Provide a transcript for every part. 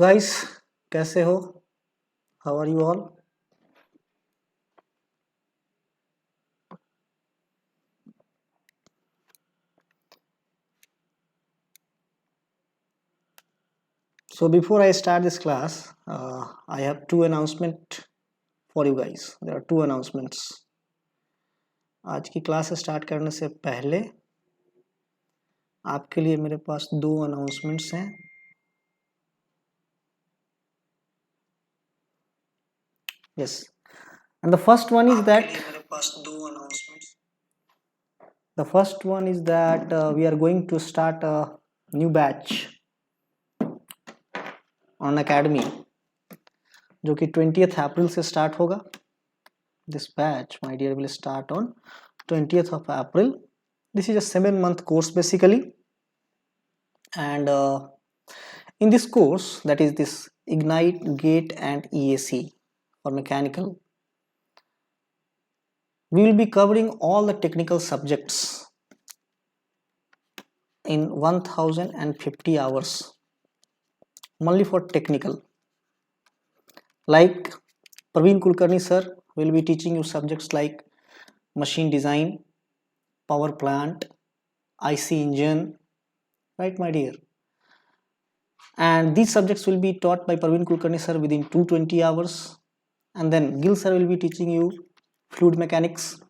guys, कैसे हो? How are you all? So before I start this class, I have two announcements for you guys. There are two announcements. आज की class start करने से पहले आपके लिए मेरे पास दो अनाउंसमेंट्स हैं. Yes, and the first one is that we are going to start a new batch on Unacademy, जो कि 20th अप्रैल से स्टार्ट होगा. This batch, my dear, will start on 20th of April. This is a 7-month course basically, and in this course, that is this Ignite, GATE and ESE for mechanical, we will be covering all the technical subjects in 1050 hours only for technical. Like Praveen Kulkarni sir will be teaching you subjects like machine design, power plant, IC engine, right my dear? And these subjects will be taught by Praveen Kulkarni sir within 220 hours. And then Gill sir will be teaching you fluid mechanics,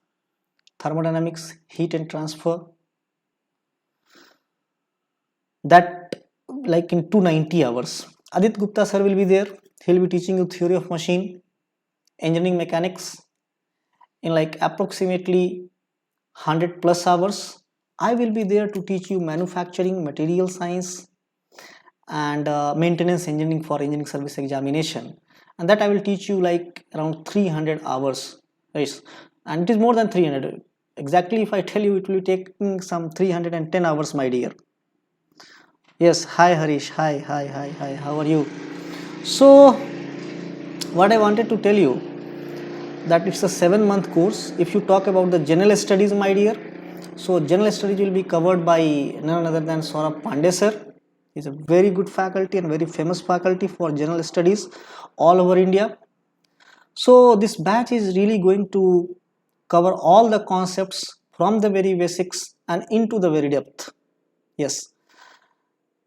thermodynamics, heat and transfer, that like in 290 hours. Adit Gupta sir will be there. He'll be teaching you theory of machine, engineering mechanics in like approximately 100 plus hours. I will be there to teach you manufacturing, material science and maintenance engineering for engineering service examination, and that I will teach you like around 300 hours, right? And it is more than 300 exactly. If I tell you, it will be taking some 310 hours, my dear. Yes, hi Harish, hi, how are you? So what I wanted to tell you, that it's a 7-month course. If you talk about the general studies, my dear, so general studies will be covered by none other than Saurabh Pandey sir. He's a very good faculty and very famous faculty for general studies all over India. So this batch is really going to cover all the concepts from the very basics and into the very depth. Yes.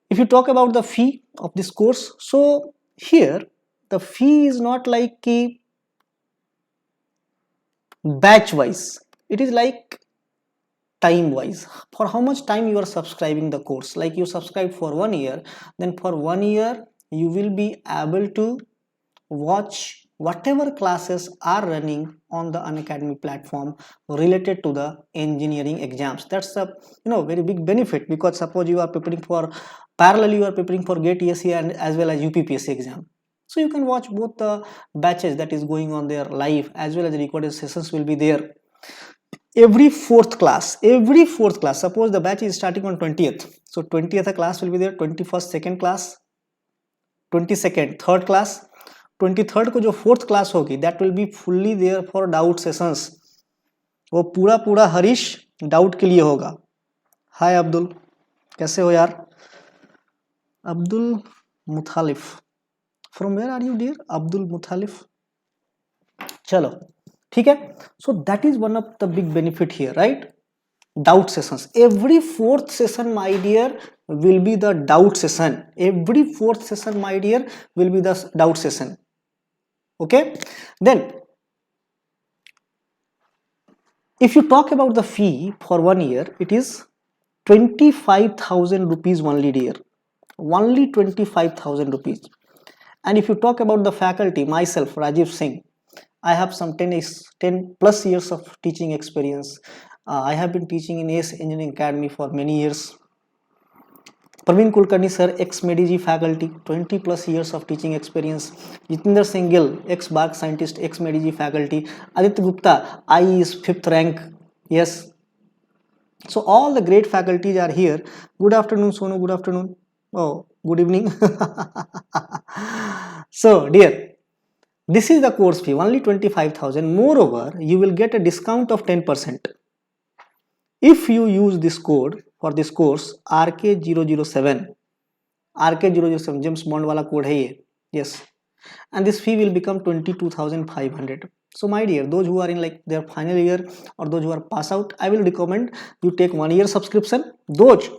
If you talk about the fee of this course, so here the fee is not like a batch wise, it is like time wise. For how much time you are subscribing the course, like you subscribe for 1 year, then for 1 year you will be able to watch whatever classes are running on the Unacademy platform related to the engineering exams. That's a very big benefit, because suppose you are preparing for parallel, you are preparing for GATE ESE and as well as UPPSC exam, so you can watch both the batches that is going on there live, as well as the recorded sessions will be there every fourth class. Suppose the batch is starting on 20th, so 20th class will be there, 21st second class, 22nd third class, 23rd को जो fourth class होगी, that will be fully there for doubt sessions. वो पूरा Harish doubt के लिए होगा. हाय अब्दुल, कैसे हो यार? Abdul Mutalif, from where are you dear? Abdul Mutalif. चलो ठीक है. So that is one of the big benefit here, right? Doubt sessions. Every fourth session, my dear, will be the doubt session. Every fourth session, my dear, will be the doubt session. Okay, then if you talk about the fee for 1 year, it is 25,000 rupees only, dear. Only 25,000 rupees. And if you talk about the faculty, myself, Rajeev Singh, I have some 10 plus years of teaching experience. I have been teaching in ACE Engineering Academy for many years. Praveen Kulkarni sir, ex-Metrology faculty, 20 plus years of teaching experience. Jitendra Singh Gill, ex-Bark scientist, ex-Metrology faculty. Aditya Gupta, IE is 5th rank. Yes. So all the great faculties are here. Good afternoon, Sonu. Good afternoon. Oh, good evening. So, dear, this is the course fee, only 25,000. Moreover, you will get a discount of 10%. If you use this code for this course RK007, RK007 James bond वाला code है ये. Yes, and this fee will become 22,500. So my dear, those who are in like their final year or those who are pass out, I will recommend you take 1 year subscription. Those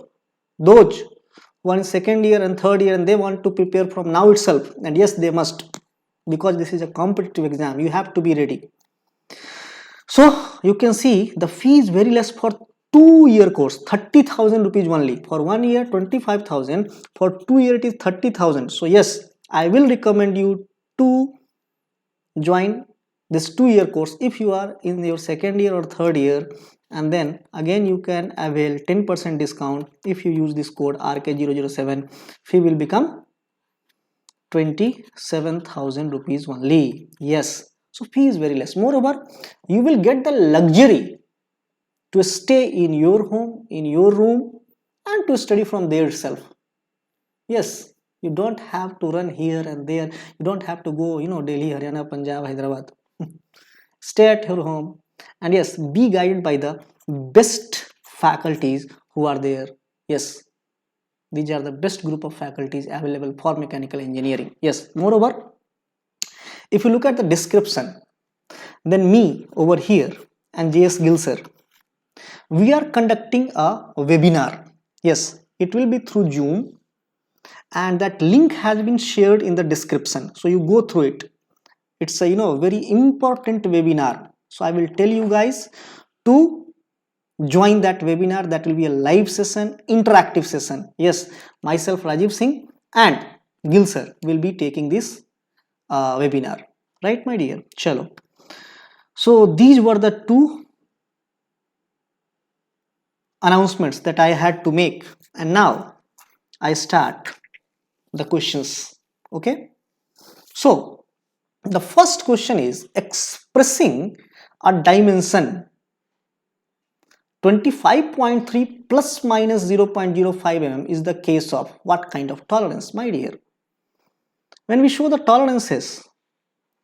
one second year and third year and they want to prepare from now itself, and yes they must, because this is a competitive exam, you have to be ready. So you can see the fee is very less for 2-year course, 30,000 rupees only. For 1 year 25,000, for 2 year it is 30,000. So yes, I will recommend you to join this 2-year course if you are in your second year or third year, and then again you can avail 10% discount if you use this code RK007. Fee will become 27,000 rupees only. Yes, so fee is very less. Moreover, you will get the luxury to stay in your home, in your room, and to study from there itself. Yes, you don't have to run here and there, you don't have to go, Delhi, Haryana, Punjab, Hyderabad. Stay at your home, and yes, be guided by the best faculties who are there. Yes, these are the best group of faculties available for mechanical engineering. Yes, moreover, if you look at the description, then me over here and JS Gill sir, we are conducting a webinar. Yes, it will be through Zoom, and that link has been shared in the description, so you go through it. It's a very important webinar, so I will tell you guys to join that webinar. That will be a live session, interactive session. Yes, myself Rajeev Singh and Gill sir will be taking this webinar, right my dear? Chalo, so these were the two announcements that I had to make, and now I start the questions. Okay, so the first question is expressing a dimension 25.3 plus minus 0.05 mm is the case of what kind of tolerance, my dear? When we show the tolerances,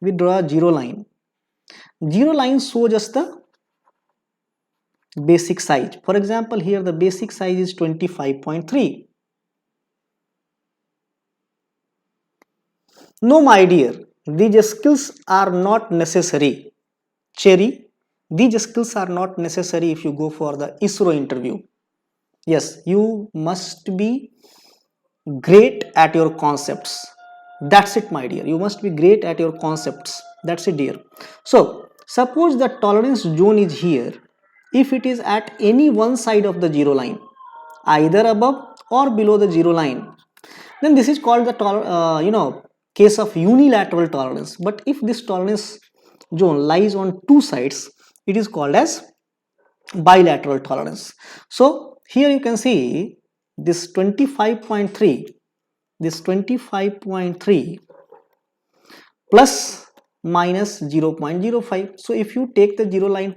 we draw a zero line. Zero line shows us the basic size. For example, here the basic size is 25.3. No, my dear, these skills are not necessary. Cherry, these skills are not necessary if you go for the ISRO interview. Yes, you must be great at your concepts. That's it, my dear. You must be great at your concepts. That's it, dear. So suppose the tolerance zone is here. If it is at any one side of the zero line, either above or below the zero line, then this is called the case of unilateral tolerance. But if this tolerance zone lies on two sides, it is called as bilateral tolerance. So here you can see this 25.3 plus minus 0.05. so if you take the zero line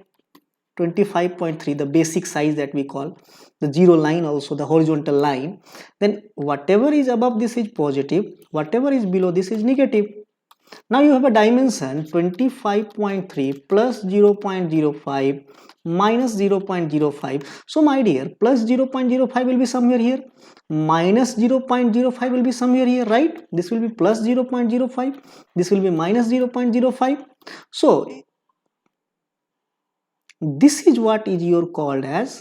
25.3, the basic size that we call the zero line, also the horizontal line, then whatever is above this is positive, whatever is below this is negative. Now you have a dimension 25.3 plus 0.05 minus 0.05. so my dear, plus 0.05 will be somewhere here, minus 0.05 will be somewhere here, right? This will be plus 0.05, this will be minus 0.05. so this is what is your called as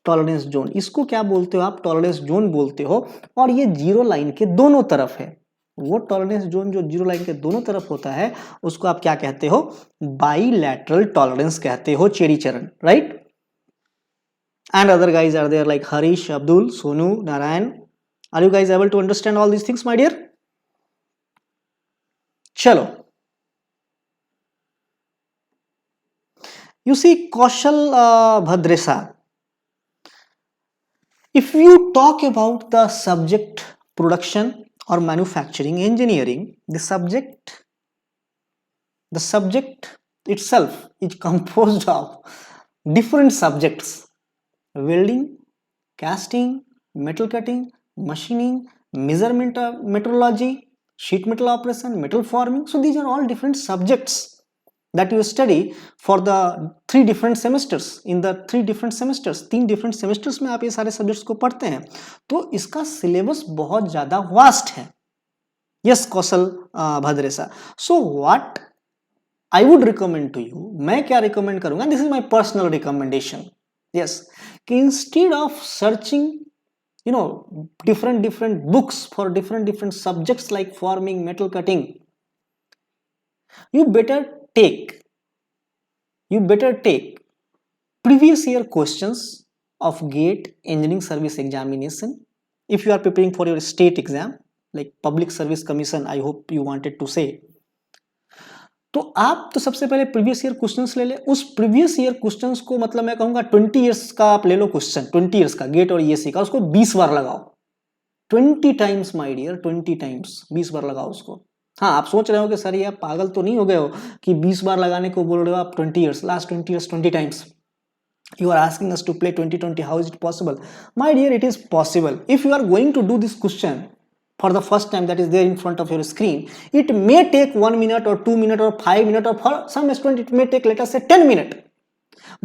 tolerance zone. इसको क्या बोलते हो आप? Tolerance zone बोलते हो. और ये zero line के दोनों तरफ है. वो टॉलरेंस जोन जो जीरो लाइन के दोनों तरफ होता है उसको आप क्या कहते हो? बाइलैटरल टॉलरेंस कहते हो, Cherry Charan, right? And other guys are there like Harish, Abdul, Sonu, Narayan. Are you guys able to understand all these things, my dear? चलो, you see Kaushal Bhadresa, if you talk about the subject production or manufacturing engineering, the subject itself is composed of different subjects: welding, casting, metal cutting, machining, measurement, metrology, sheet metal operation, metal forming. So these are all different subjects. that you study for the 3 different semesters. In the 3 different semesters, 3 different semesters में आप ये सारे subjects को पढ़ते हैं, तो इसका syllabus बहुत ज्यादा वास्ट है. Yes Kaushal Bhadresa. So what I would recommend to you, मैं क्या रिकमेंड करूंगा, this is my personal recommendation. Yes, कि instead of searching different books for different subjects like forming, metal cutting, you better take previous year questions of GATE engineering service examination if you are preparing for your state exam like public service commission, I hope you wanted to say. तो आप तो सबसे पहले previous year questions ले ले. उस previous year questions को मतलब मैं कहूंगा 20 इयर्स का आप ले लो क्वेश्चन, 20 इयर्स का गेट और ईएससी का, उसको 20 बार लगाओ. 20 टाइम्स माय डियर, 20 टाइम्स, 20 बार लगाओ उसको. हाँ, आप सोच रहे हो कि सर ये आप पागल तो नहीं हो गए हो कि 20 बार लगाने को बोल रहे हो आप. 20 years, last 20 years 20 times. You are asking us to play 2020. How is it possible? My dear, it is possible. If you are going to do this question for the first time, that is there in front of your screen, it may take 1 minute or 2 minutes or 5 minutes, or for some student it may take, let us say, 10 minutes.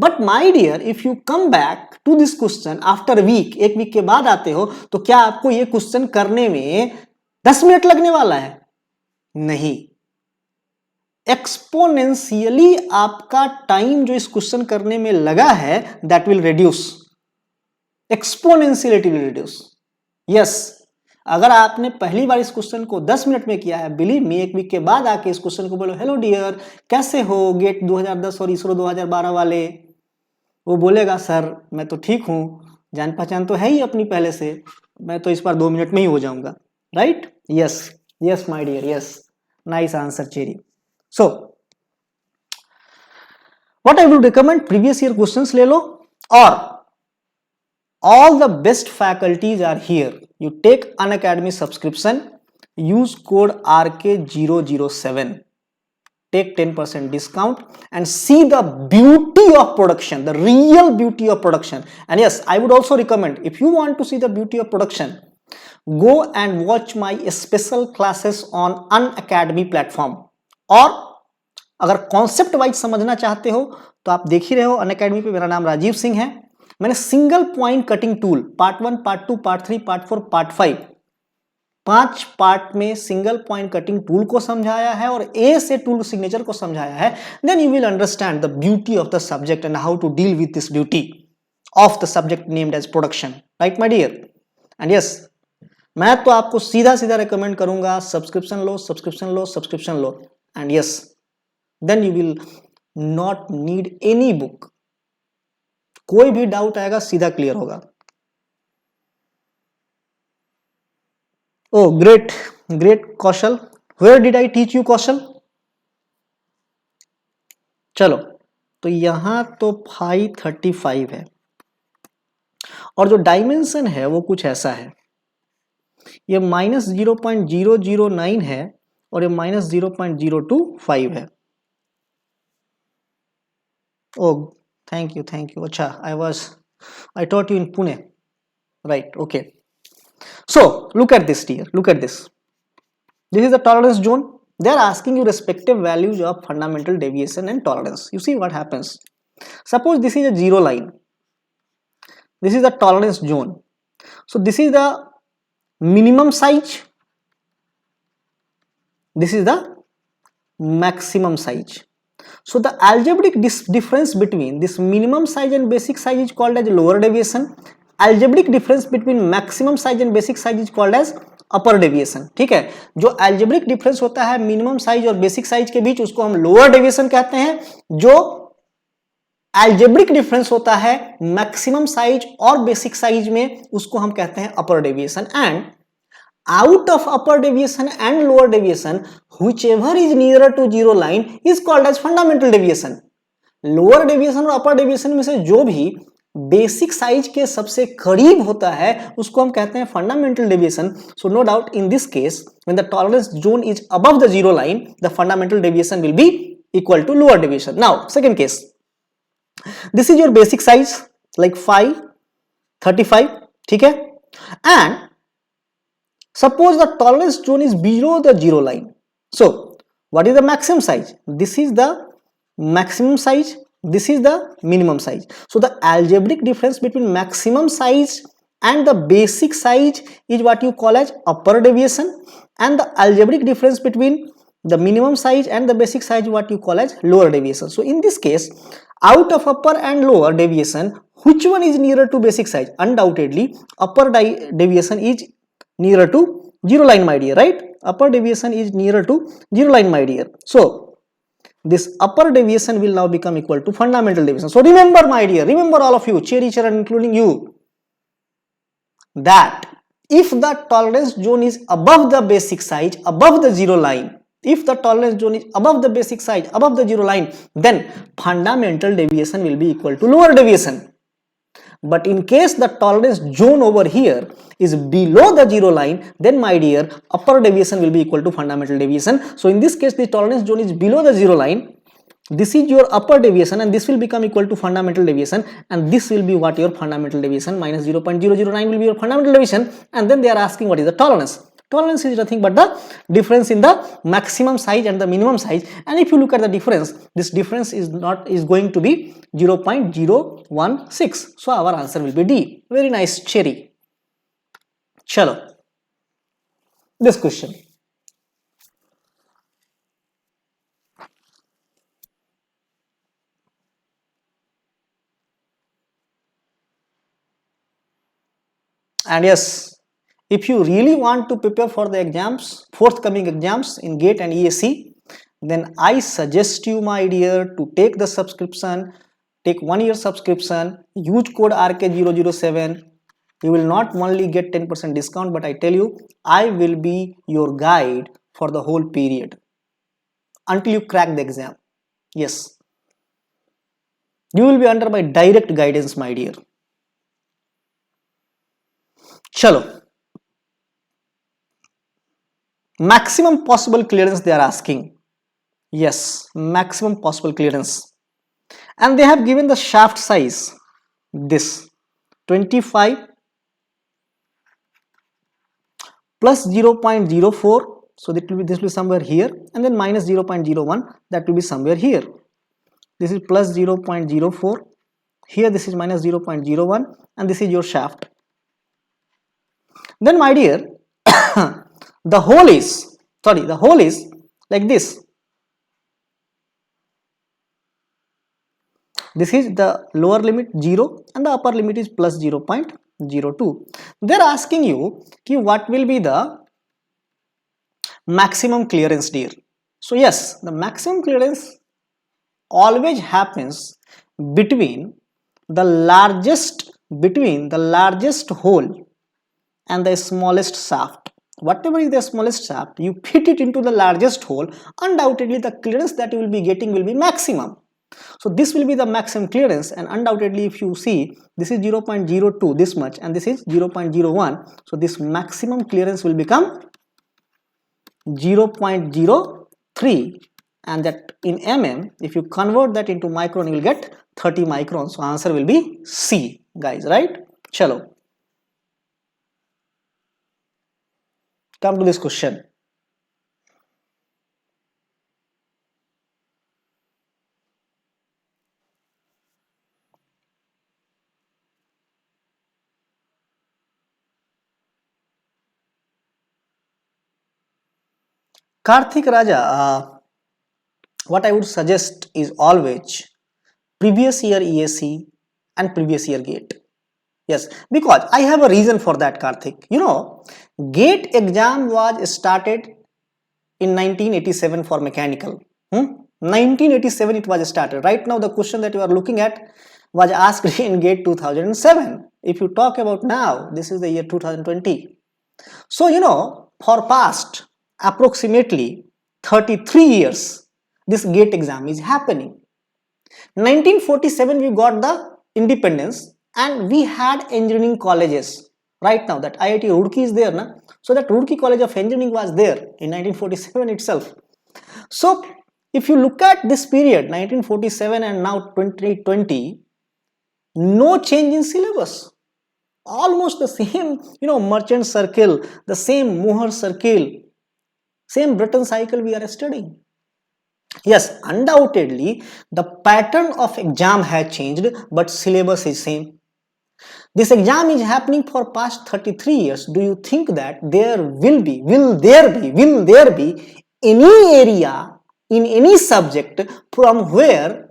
But my dear, if you come back to this question after a week, एक week के बाद आते हो, तो क्या आपको ये question करने में 10 मिनट लगने वाला है? नहीं. एक्सपोनेंशियली आपका टाइम जो इस क्वेश्चन करने में लगा है, that will reduce. Exponentially it will reduce. Yes, अगर आपने पहली बार इस क्वेश्चन को 10 मिनट में किया है, बिलीव मी, एक वीक के बाद आके इस क्वेश्चन को बोलो हेलो डियर कैसे हो, गेट 2010 और इसरो 2012 वाले, वो बोलेगा सर मैं तो ठीक हूं, जान पहचान तो है ही अपनी पहले से, मैं तो इस बार 2 मिनट में ही हो जाऊंगा. Right? Yes, yes my dear, yes, nice answer Cherry. So what I would recommend, previous year questions ले लो, और all the best faculties are here. You take Unacademy subscription, use code RK007, take 10% discount and see the beauty of production, the real beauty of production. And yes, I would also recommend, if you want to see the beauty of production, go and watch my special classes on Unacademy platform. और अगर concept wise समझना चाहते हो तो आप देख ही रहे हो Unacademy पे, मेरा नाम राजीव सिंह है. मैंने single point cutting tool part 1, part 2, part 3, part 4, part 5, 5 part में सिंगल पॉइंट कटिंग टूल को समझाया है और ए से टूल सिग्नेचर को समझाया है. Then you will understand the beauty of the subject and how to deal with this beauty of the subject named as production. Right my dear? And yes, मैं तो आपको सीधा सीधा रिकमेंड करूंगा, सब्सक्रिप्शन लो, सब्सक्रिप्शन लो, सब्सक्रिप्शन लो. And yes, then you will not need any book. कोई भी डाउट आएगा सीधा क्लियर होगा. Oh great, great Kaushal. Where did I teach you कौशल? चलो, तो यहां तो 535 है और जो डायमेंशन है वो कुछ ऐसा है, ये -0.009 है और ये -0.025 है. ओ thank you. Acha, I taught you in Pune, right? Okay, so look at this dear, look at this. This is the tolerance zone. They are asking you respective values of fundamental deviation and tolerance. You see what happens. Suppose this is a zero line, this is the tolerance zone. So this is the minimum size, this is the maximum size. So the algebraic difference between this minimum size and basic size is called as lower deviation. Algebraic difference between maximum size and basic size is called as upper deviation. ठीक है, जो algebraic difference होता है minimum size और basic size के बीच, उसको हम lower deviation कहते हैं. जो algebraic difference होता है maximum size और basic size में, उसको हम कहते हैं upper deviation. And out of upper deviation and lower deviation, whichever is nearer to zero line is called as fundamental deviation. Lower deviation और upper deviation में से जो भी बेसिक साइज के सबसे करीब होता है उसको हम कहते हैं fundamental deviation. So no doubt in this case, when the tolerance zone is above the zero line, the fundamental deviation will be equal to lower deviation. Now second case, this is your basic size like 5, 35, ठीक है, and suppose the tolerance zone is below the zero line. So what is the maximum size? This is the maximum size, this is the minimum size. So the algebraic difference between maximum size and the basic size is what you call as upper deviation, and the algebraic difference between the minimum size and the basic size what you call as lower deviation. So in this case, out of upper and lower deviation, which one is nearer to basic size? Undoubtedly upper deviation is nearer to zero line, my dear, right? Upper deviation is nearer to zero line, my dear. So this upper deviation will now become equal to fundamental deviation. So remember, my dear, remember all of you, teacher and including you, that if the tolerance zone is above the basic size, above the zero line, if the tolerance zone is above the basic size, above the zero line, then fundamental deviation will be equal to lower deviation. But in case the tolerance zone over here is below the zero line, then my dear, upper deviation will be equal to fundamental deviation. So in this case, the tolerance zone is below the zero line. This is your upper deviation, and this will become equal to fundamental deviation, and this will be what your fundamental deviation, minus 0.009 will be your fundamental deviation. And then they are asking what is the tolerance. Tolerance is nothing but the difference in the maximum size and the minimum size, and if you look at the difference, this difference is going to be 0.016. so our answer will be D. Very nice, cherry. Chalo, this question. And yes, if you really want to prepare for the exams, forthcoming exams in GATE and ESE, then I suggest you, my dear, to take the subscription, take 1 year subscription, use code RK007. You will not only get 10% discount, but I tell you, I will be your guide for the whole period until you crack the exam. Yes, you will be under my direct guidance, my dear. Chalo. Maximum possible clearance they are asking. Yes, maximum possible clearance. And they have given the shaft size, this 25 plus 0.04, so this will be somewhere here, and then minus 0.01, that will be somewhere here. This is plus 0.04, here this is minus 0.01, and this is your shaft. Then, my dear, the hole is like this. This is the lower limit 0 and the upper limit is plus 0.02. They are asking you what will be the maximum clearance, dear. So yes, the maximum clearance always happens between the largest hole and the smallest shaft. Whatever is the smallest shaft, you fit it into the largest hole, undoubtedly the clearance that you will be getting will be maximum. So this will be the maximum clearance, and undoubtedly if you see, this is 0.02, this much, and this is 0.01. so this maximum clearance will become 0.03, and that in mm, if you convert that into micron, you will get 30 microns. So answer will be C, guys, right? Chalo, come to this question. Karthik Raja, what I would suggest is always previous year ESE and previous year GATE. Yes, because I have a reason for that, Karthik. You know, GATE exam was started in 1987 for mechanical. 1987 it was started. Right now the question that you are looking at was asked in GATE 2007. If you talk about now, this is the year 2020. So, you know, for past approximately 33 years, this GATE exam is happening. 1947 we got the independence, and we had engineering colleges. Right now that IIT Roorkee is there, na? So that Roorkee College of Engineering was there in 1947 itself. So if you look at this period, 1947 and now 2020, no change in syllabus. Almost the same, you know, merchant circle, the same Mohr circle, same Breton cycle we are studying. Yes, undoubtedly, the pattern of exam has changed, but syllabus is same. This exam is happening for past 33 years. Do you think that will there be any area in any subject from where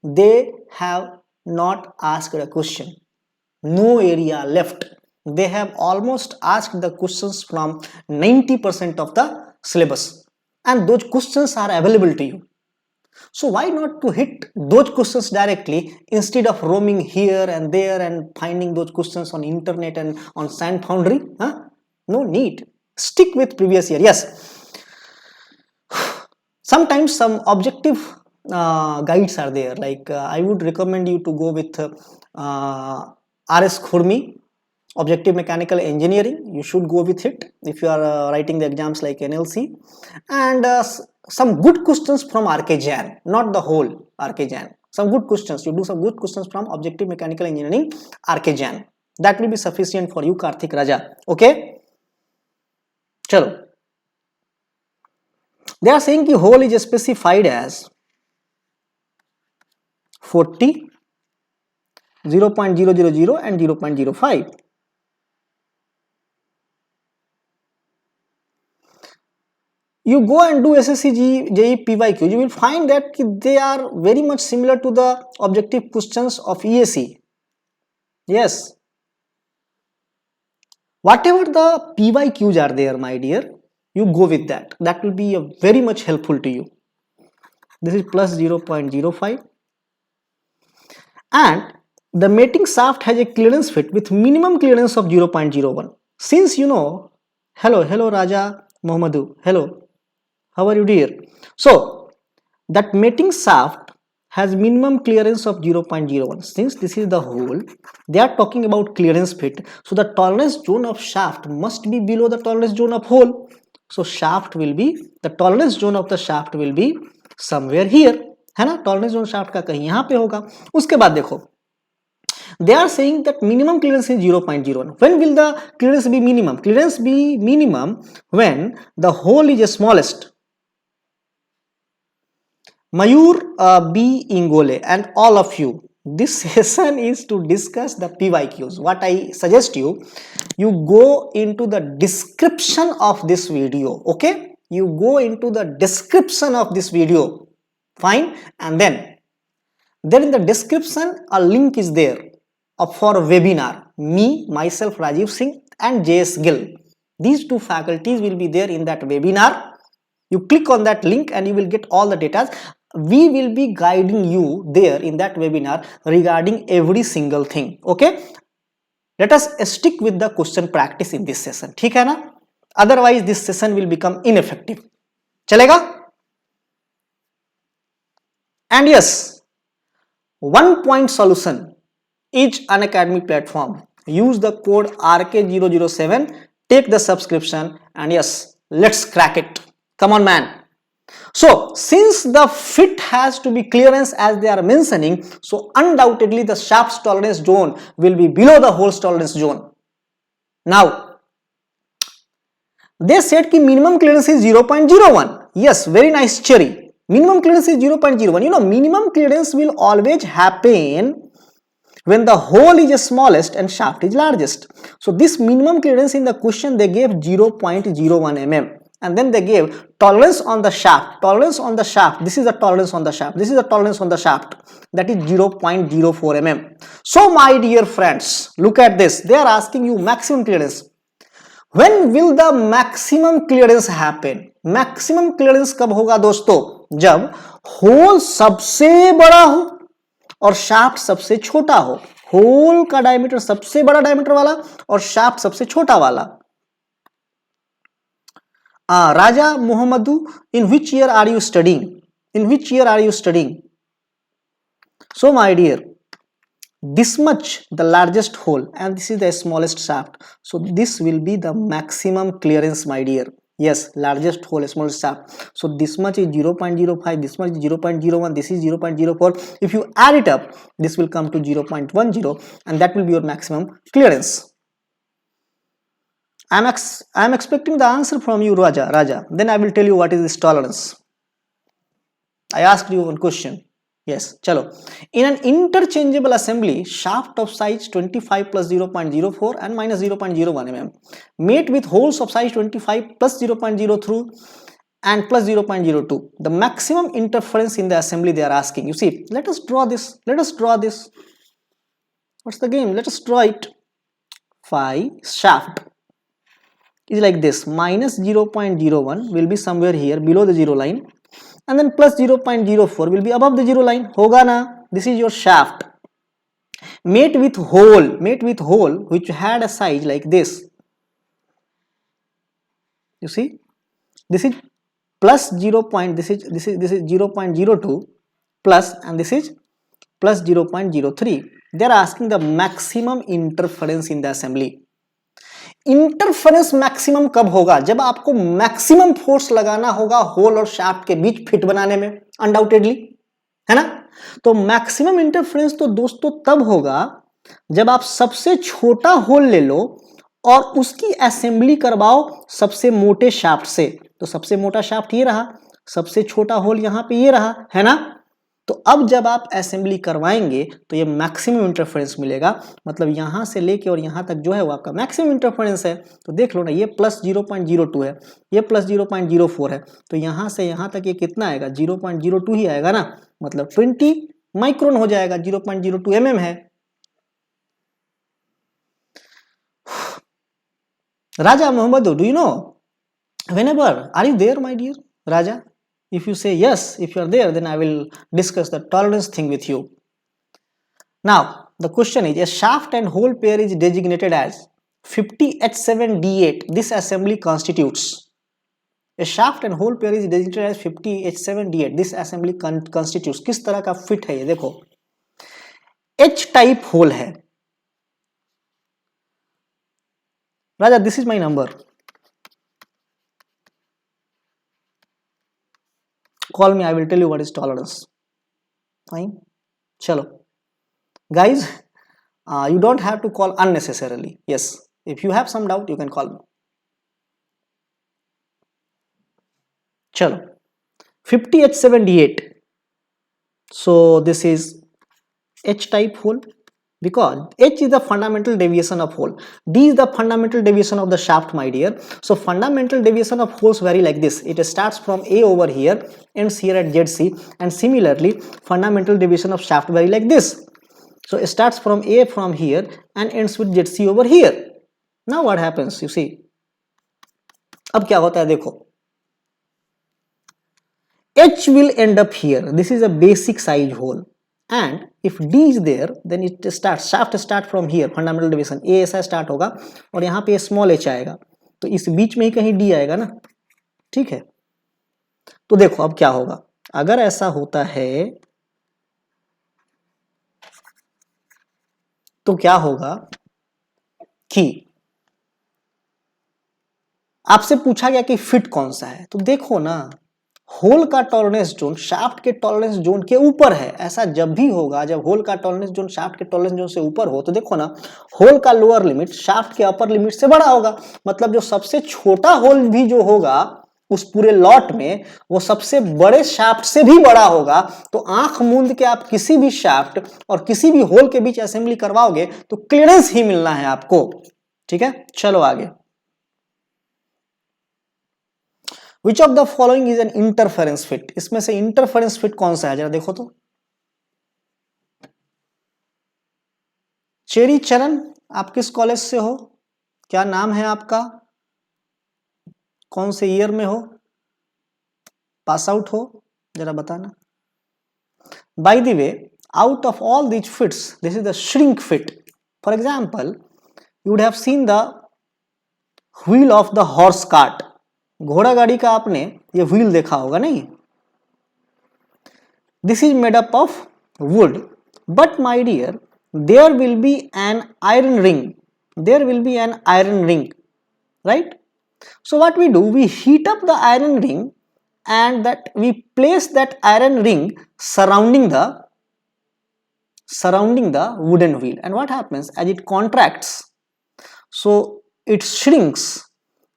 they have not asked a question? No area left. They have almost asked the questions from 90% of the syllabus, and those questions are available to you. So why not to hit those questions directly instead of roaming here and there and finding those questions on internet and on Sand Foundry? Huh? No need. Stick with previous year. Yes, sometimes some objective guides are there. Like I would recommend you to go with RS Khurmi, objective mechanical engineering. You should go with it if you are writing the exams like NLC, and some good questions from RK Jain, not the whole RK Jain. Some good questions. You do some good questions from objective mechanical engineering RK Jain. That will be sufficient for you, Karthik Raja. Okay, chalo. They are saying the whole is specified as 40, 0.000 and 0.05. You go and do SSC JEE PYQ, you will find that they are very much similar to the objective questions of ESE. Yes, whatever the PYQs are there, my dear, you go with that. That will be very much helpful to you. This is plus 0.05, and the mating shaft has a clearance fit with minimum clearance of 0.01. Since you know, hello Raja Mohammadu, hello, how are you, dear? So that mating shaft has minimum clearance of 0.01. Since this is the hole, they are talking about clearance fit. So the tolerance zone of shaft must be below the tolerance zone of hole. So the tolerance zone of the shaft will be somewhere here, है ना? Tolerance zone shaft का कहीं यहाँ पे होगा. उसके बाद देखो, they are saying that minimum clearance is 0.01. When will the clearance be minimum? Clearance be minimum when the hole is smallest. Mayur B. Ingole and all of you, this session is to discuss the PYQs. What I suggest you go into the description of this video. Okay, you go into the description of this video, fine, and then in the description a link is there for a webinar. Myself Rajeev Singh and JS Gill, these two faculties will be there in that webinar. You click on that link and you will get all the data. We will be guiding you there in that webinar regarding every single thing. Okay, let us stick with the question practice in this session. ठीक है ना? Otherwise this session will become ineffective. चलेगा? And yes, 1 point solution is Unacademy platform. Use the code RK007, take the subscription, and yes, let's crack it. Come on, man. So since the fit has to be clearance as they are mentioning, so undoubtedly the shaft's tolerance zone will be below the hole's tolerance zone. Now they said ki minimum clearance is 0.01. Yes, very nice, cherry. Minimum clearance is 0.01. You know, minimum clearance will always happen when the hole is smallest and shaft is largest. So this minimum clearance in the question they gave 0.01 mm. And then they gave tolerance on the shaft. Tolerance on the shaft. This is the tolerance on the shaft. This is the tolerance on the shaft. That is 0.04 mm. So my dear friends, look at this. They are asking you maximum clearance. When will the maximum clearance happen? Maximum clearance कब होगा दोस्तों? जब whole सबसे बड़ा हो और shaft सबसे छोटा हो. होल का डायमीटर सबसे बड़ा डायमीटर वाला और शाफ्ट सबसे छोटा वाला. Raja Muhammadu, in which year are you studying? In which year are you studying? So my dear, this much the largest hole and this is the smallest shaft. So this will be the maximum clearance, my dear. Yes, largest hole, smallest shaft. So this much is 0.05, this much is 0.01, this is 0.04. If you add it up, this will come to 0.10 and that will be your maximum clearance. I am expecting the answer from you, Raja. Then I will tell you what is this tolerance. I asked you one question. Yes, chalo. In an interchangeable assembly, shaft of size 25 plus 0.04 and minus 0.01 mm, mate with holes of size 25 plus 0.03 and plus 0.02. The maximum interference in the assembly they are asking. You see, let us draw this. Let us draw this. What's the game? Let us draw it. Phi shaft is like this. Minus 0.01 will be somewhere here below the zero line, and then plus 0.04 will be above the zero line. Hoga na? This is your shaft. Mate with hole which had a size like this. You see, this is plus 0. This is 0.02 plus, and this is plus 0.03. They are asking the maximum interference in the assembly. Interference maximum कब होगा? जब आपको maximum force लगाना होगा whole और shaft के बीच fit बनाने में, अनडाउटेडली, है ना? तो मैक्सिमम इंटरफेरेंस तो दोस्तों तब होगा जब आप सबसे छोटा होल ले लो और उसकी असेंबली करवाओ सबसे मोटे शाफ्ट से. तो सबसे मोटा शाफ्ट ये रहा, सबसे छोटा होल यहां पे ये रहा, है ना? तो अब जब आप असेंबली करवाएंगे तो ये मैक्सिमम इंटरफेरेंस मिलेगा. मतलब यहां से लेके और यहां तक जो है वो आपका मैक्सिमम इंटरफेरेंस है. तो देख लो ना, ये प्लस 0.02 है, ये प्लस 0.04 है, तो यहां से यहां तक ये कितना आएगा? 0.02 ही आएगा ना. मतलब 20 माइक्रोन हो जाएगा. 0.02 mm है. Raja Mohammed, do you know? Whenever, are you there, my dear Raja? If you say yes, if you are there, then I will discuss the tolerance thing with you. Now, the question is, a shaft and hole pair is designated as 50H7D8. This assembly constitutes. A shaft and hole pair is designated as 50H7D8. This assembly constitutes. किस तरह का fit है ये देखो. H type hole है. Raja, this is my number. Call me, I will tell you what is tolerance. Fine. Chalo. Guys, you don't have to call unnecessarily. Yes, if you have some doubt, you can call me. Chalo. 50H7D8. So this is H type hole, because H is the fundamental deviation of hole, D is the fundamental deviation of the shaft, my dear. So fundamental deviation of holes vary like this. It starts from A over here, ends here at ZC, and similarly fundamental deviation of shaft vary like this. So it starts from A from here and ends with ZC over here. Now what happens? You see, अब क्या होता है देखो, H will end up here. This is a basic size hole. And if D is there, then it starts, shaft start from here, fundamental deviation A ऐसा start होगा और यहाँ पे small h आएगा, तो इस बीच में ही कहीं D आएगा ना. ठीक है, तो देखो अब क्या होगा. अगर ऐसा होता है तो क्या होगा कि आपसे पूछा गया कि फिट कौन सा है. तो देखो ना, होल का टॉलरेंस जोन शाफ्ट के टॉलरेंस जोन के ऊपर है. ऐसा जब भी होगा जब होल का टॉलरेंस जोन शाफ्ट के टॉलरेंस जोन से ऊपर हो, तो देखो ना, होल का लोअर लिमिट शाफ्ट के अपर लिमिट से बड़ा होगा. मतलब जो सबसे छोटा होल भी जो होगा उस पूरे लॉट में, वो सबसे बड़े शाफ्ट से भी बड़ा होगा. तो आंख मूंद के आप किसी भी शाफ्ट और किसी भी होल के बीच असेंबली करवाओगे तो क्लियरेंस ही मिलना है आपको. ठीक है, चलो आगे. Which of the following is an interference fit? इसमें से interference fit कौन सा है जरा देखो तो. चेरी चरण, आप किस कॉलेज से हो? क्या नाम है आपका? कौन से ईयर में हो? पास आउट हो? जरा बताना. By the way, out of all these fits, this is the shrink fit. For example, you would have seen the wheel of the horse cart. घोड़ा गाड़ी का आपने ये व्हील देखा होगा नहीं. This is made up of wood, but my dear there will be an iron ring. There will be an iron ring, right? So what we do, we heat up the iron ring and that we place that iron ring surrounding the wooden wheel. And what happens as it contracts, so it shrinks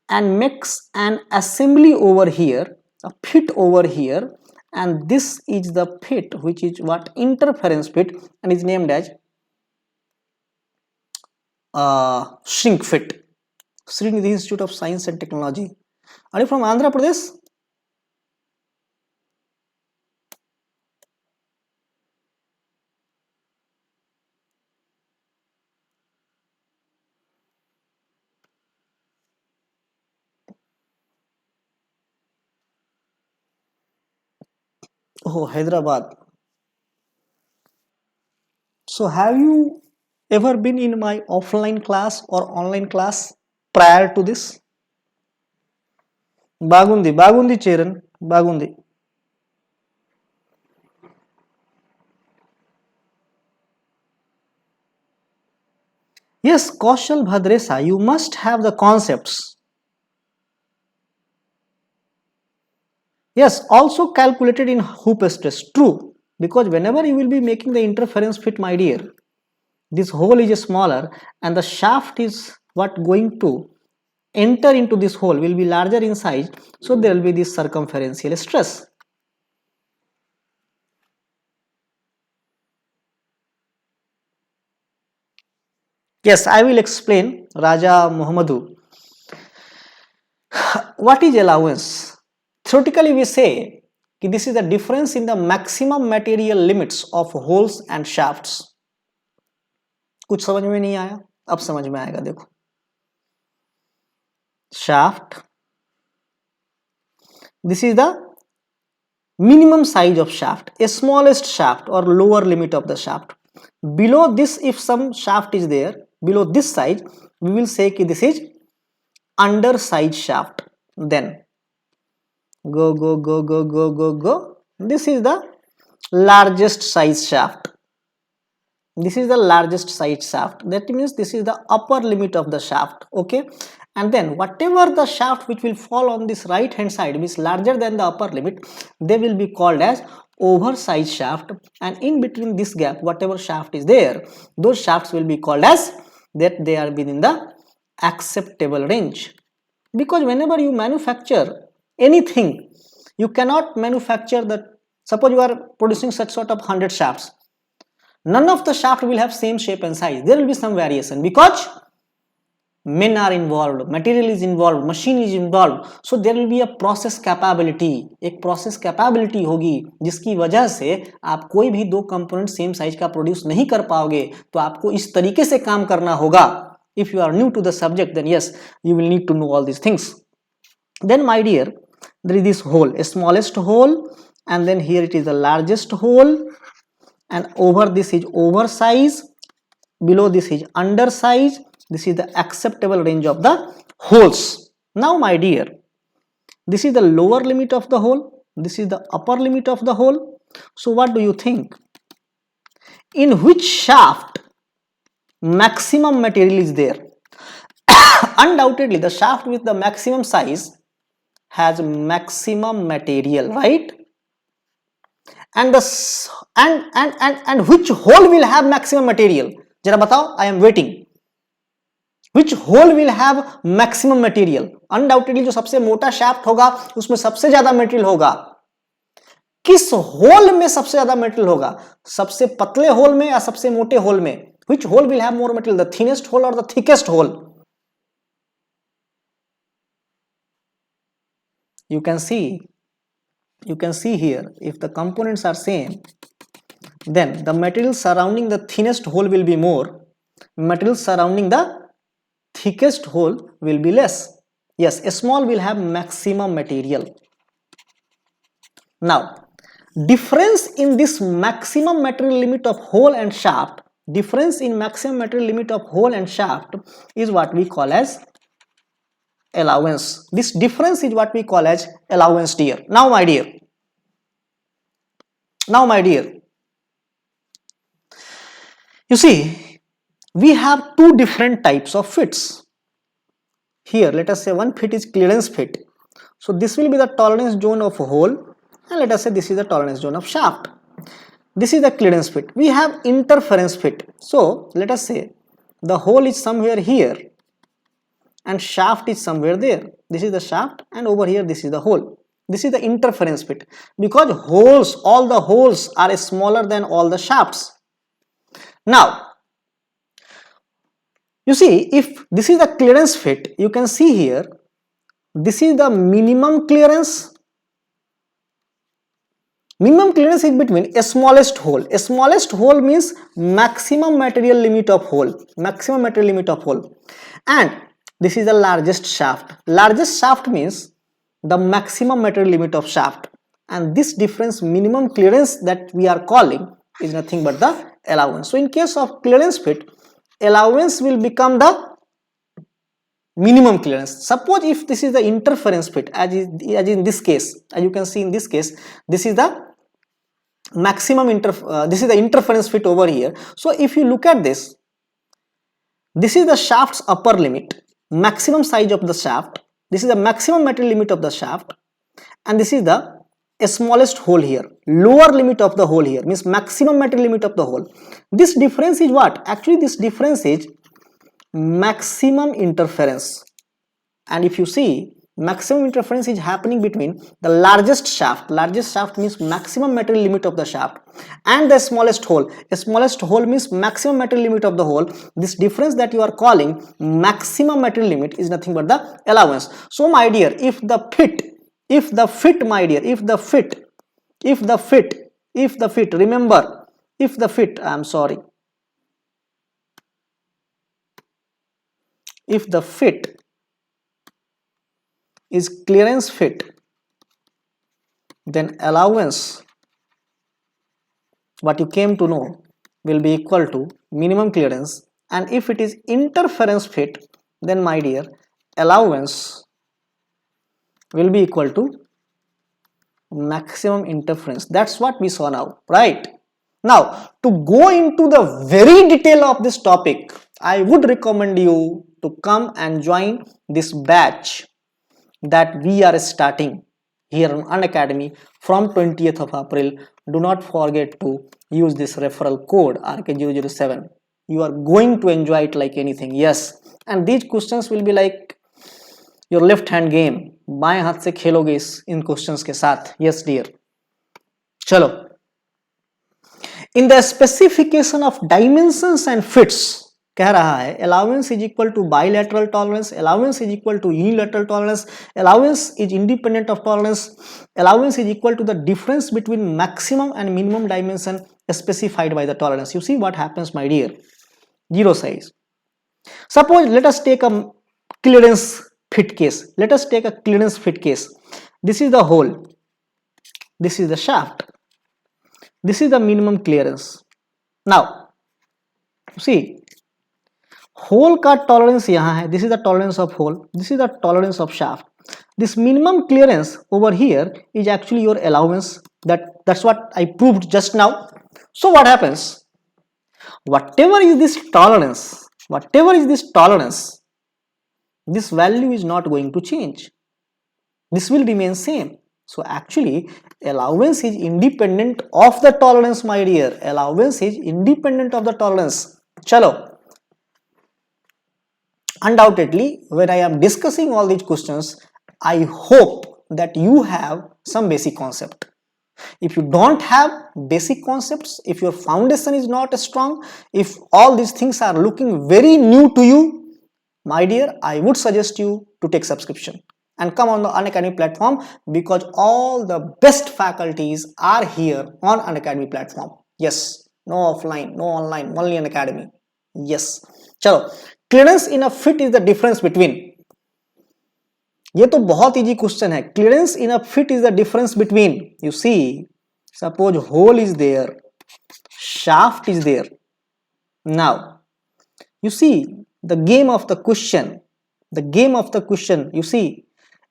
and makes an assembly over here, a fit over here, and this is the fit, which is what interference fit, and is named as shrink fit. Shrink, the Institute of Science and Technology. Are you from Andhra Pradesh? Oh, Hyderabad. So have you ever been in my offline class or online class prior to this? Bagundi Cheran, bagundi. Yes, Kaushal Bhadresa, you must have the concepts. Yes, also calculated in hoop stress. True, because whenever you will be making the interference fit, my dear, this hole is smaller and the shaft is what going to enter into this hole will be larger in size, so there will be this circumferential stress. Yes, I will explain, Raja Muhammadu. What is allowance? Theoretically, we say that this is the difference in the maximum material limits of holes and shafts. कुछ समझ में नहीं आया? अब समझ में आएगा, देखो. Shaft. This is the minimum size of shaft, a smallest shaft or lower limit of the shaft. Below this, if some shaft is there, below this size, we will say that this is undersized shaft. Then go. This is the largest size shaft. This is the largest size shaft. That means this is the upper limit of the shaft. Okay. And then whatever the shaft which will fall on this right hand side means larger than the upper limit, they will be called as oversized shaft, and in between this gap whatever shaft is there, those shafts will be called as that they are within the acceptable range. Because whenever you manufacture anything, you cannot manufacture the, suppose you are producing such sort of 100 shafts, none of the shaft will have same shape and size. There will be some variation because men are involved, material is involved, machine is involved, so there will be a process capability. एक process capability होगी जिसकी वजह से आप कोई भी दो component same size का प्रोड्यूस नहीं कर पाओगे, तो आपको इस तरीके से काम करना होगा. If you are new to the subject, then yes, you will need to know all these things. Then my dear, there is this hole, a smallest hole, and then here it is the largest hole, and over this is oversize, below this is undersize. This is the acceptable range of the holes. Now my dear, this is the lower limit of the hole, this is the upper limit of the hole. So what do you think? In which shaft maximum material is there? Undoubtedly the shaft with the maximum size has maximum material, right? And the and which hole will have maximum material? Jara batao, I am waiting. Which hole will have maximum material? Undoubtedly जो सबसे मोटा shaft होगा उसमें सबसे ज्यादा material होगा. किस whole में सबसे ज्यादा material होगा? सबसे पतले होल में या सबसे मोटे होल में? Which hole will have more material, the thinnest hole or the thickest hole? You can see here, if the components are same, then the material surrounding the thinnest hole will be more, material surrounding the thickest hole will be less. Yes, a small will have maximum material. Now, difference in this maximum material limit of hole and shaft, difference in maximum material limit of hole and shaft is what we call as allowance. This difference is what we call as allowance, dear. Now my dear, you see, we have two different types of fits. Here let us say one fit is clearance fit, so this will be the tolerance zone of hole, and let us say this is the tolerance zone of shaft. This is the clearance fit. We have interference fit, so let us say the hole is somewhere here and shaft is somewhere there. This is the shaft and over here this is the hole. This is the interference fit, because holes, all the holes are smaller than all the shafts. Now you see, if this is the clearance fit, you can see here, this is the minimum clearance. Minimum clearance is between a smallest hole. A smallest hole means maximum material limit of hole. Maximum material limit of hole. And this is the largest shaft. Largest shaft means the maximum material limit of shaft. And this difference, minimum clearance, that we are calling is nothing but the allowance. So in case of clearance fit, allowance will become the minimum clearance. Suppose if this is the interference fit, as in this case, as you can see in this case, this is the maximum this is the interference fit over here. So if you look at this, this is the shaft's upper limit, maximum size of the shaft. This is the maximum material limit of the shaft, and this is the smallest hole here, lower limit of the hole here, means maximum material limit of the hole. This difference is what? Actually this difference is maximum interference. And if you see, maximum interference is happening between the largest shaft means maximum material limit of the shaft, and the smallest hole. A smallest hole means maximum material limit of the hole. This difference that you are calling maximum material limit is nothing but the allowance. So my dear, if the fit, my dear, if the fit, remember, if the fit, I'm sorry, if the fit is clearance fit, then allowance, what you came to know, will be equal to minimum clearance. And if it is interference fit, then my dear, allowance will be equal to maximum interference. That's what we saw now, right? Now to go into the very detail of this topic, I would recommend you to come and join this batch that we are starting here on Unacademy from 20th of April. Do not forget to use this referral code RK007. You are going to enjoy it like anything. Yes, and these questions will be like your left hand game. बाएं हाथ से खेलोगे इन questions के साथ. Yes dear. चलो, in the specification of dimensions and fits कह रहा है allowance is equal to bilateral tolerance, allowance is equal to unilateral tolerance, allowance is independent of tolerance, allowance is equal to the difference between maximum and minimum dimension specified by the tolerance. You see what happens, my dear? Zero size. Suppose let us take a clearance fit case. Let us take a clearance fit case. This is the hole, this is the shaft, this is the minimum clearance. Now see, hole का tolerance यहाँ है, this is the tolerance of hole, this is the tolerance of shaft. This minimum clearance over here is actually your allowance. That's what I proved just now. So what happens? Whatever is this tolerance, this value is not going to change. This will remain same. So actually allowance is independent of the tolerance, my dear. Allowance is independent of the tolerance. Chalo. Undoubtedly, when I am discussing all these questions, I hope that you have some basic concept. If you don't have basic concepts, if your foundation is not strong, if all these things are looking very new to you, my dear, I would suggest you to take subscription and come on the Unacademy platform, because all the best faculties are here on Unacademy platform. Yes, no offline, no online, only Unacademy. Yes. Chalo, clearance in a fit is the difference between. ये तो बहुत easy question है. Clearance in a fit is the difference between. You see, suppose hole is there, shaft is there. Now, you see the game of the question. You see,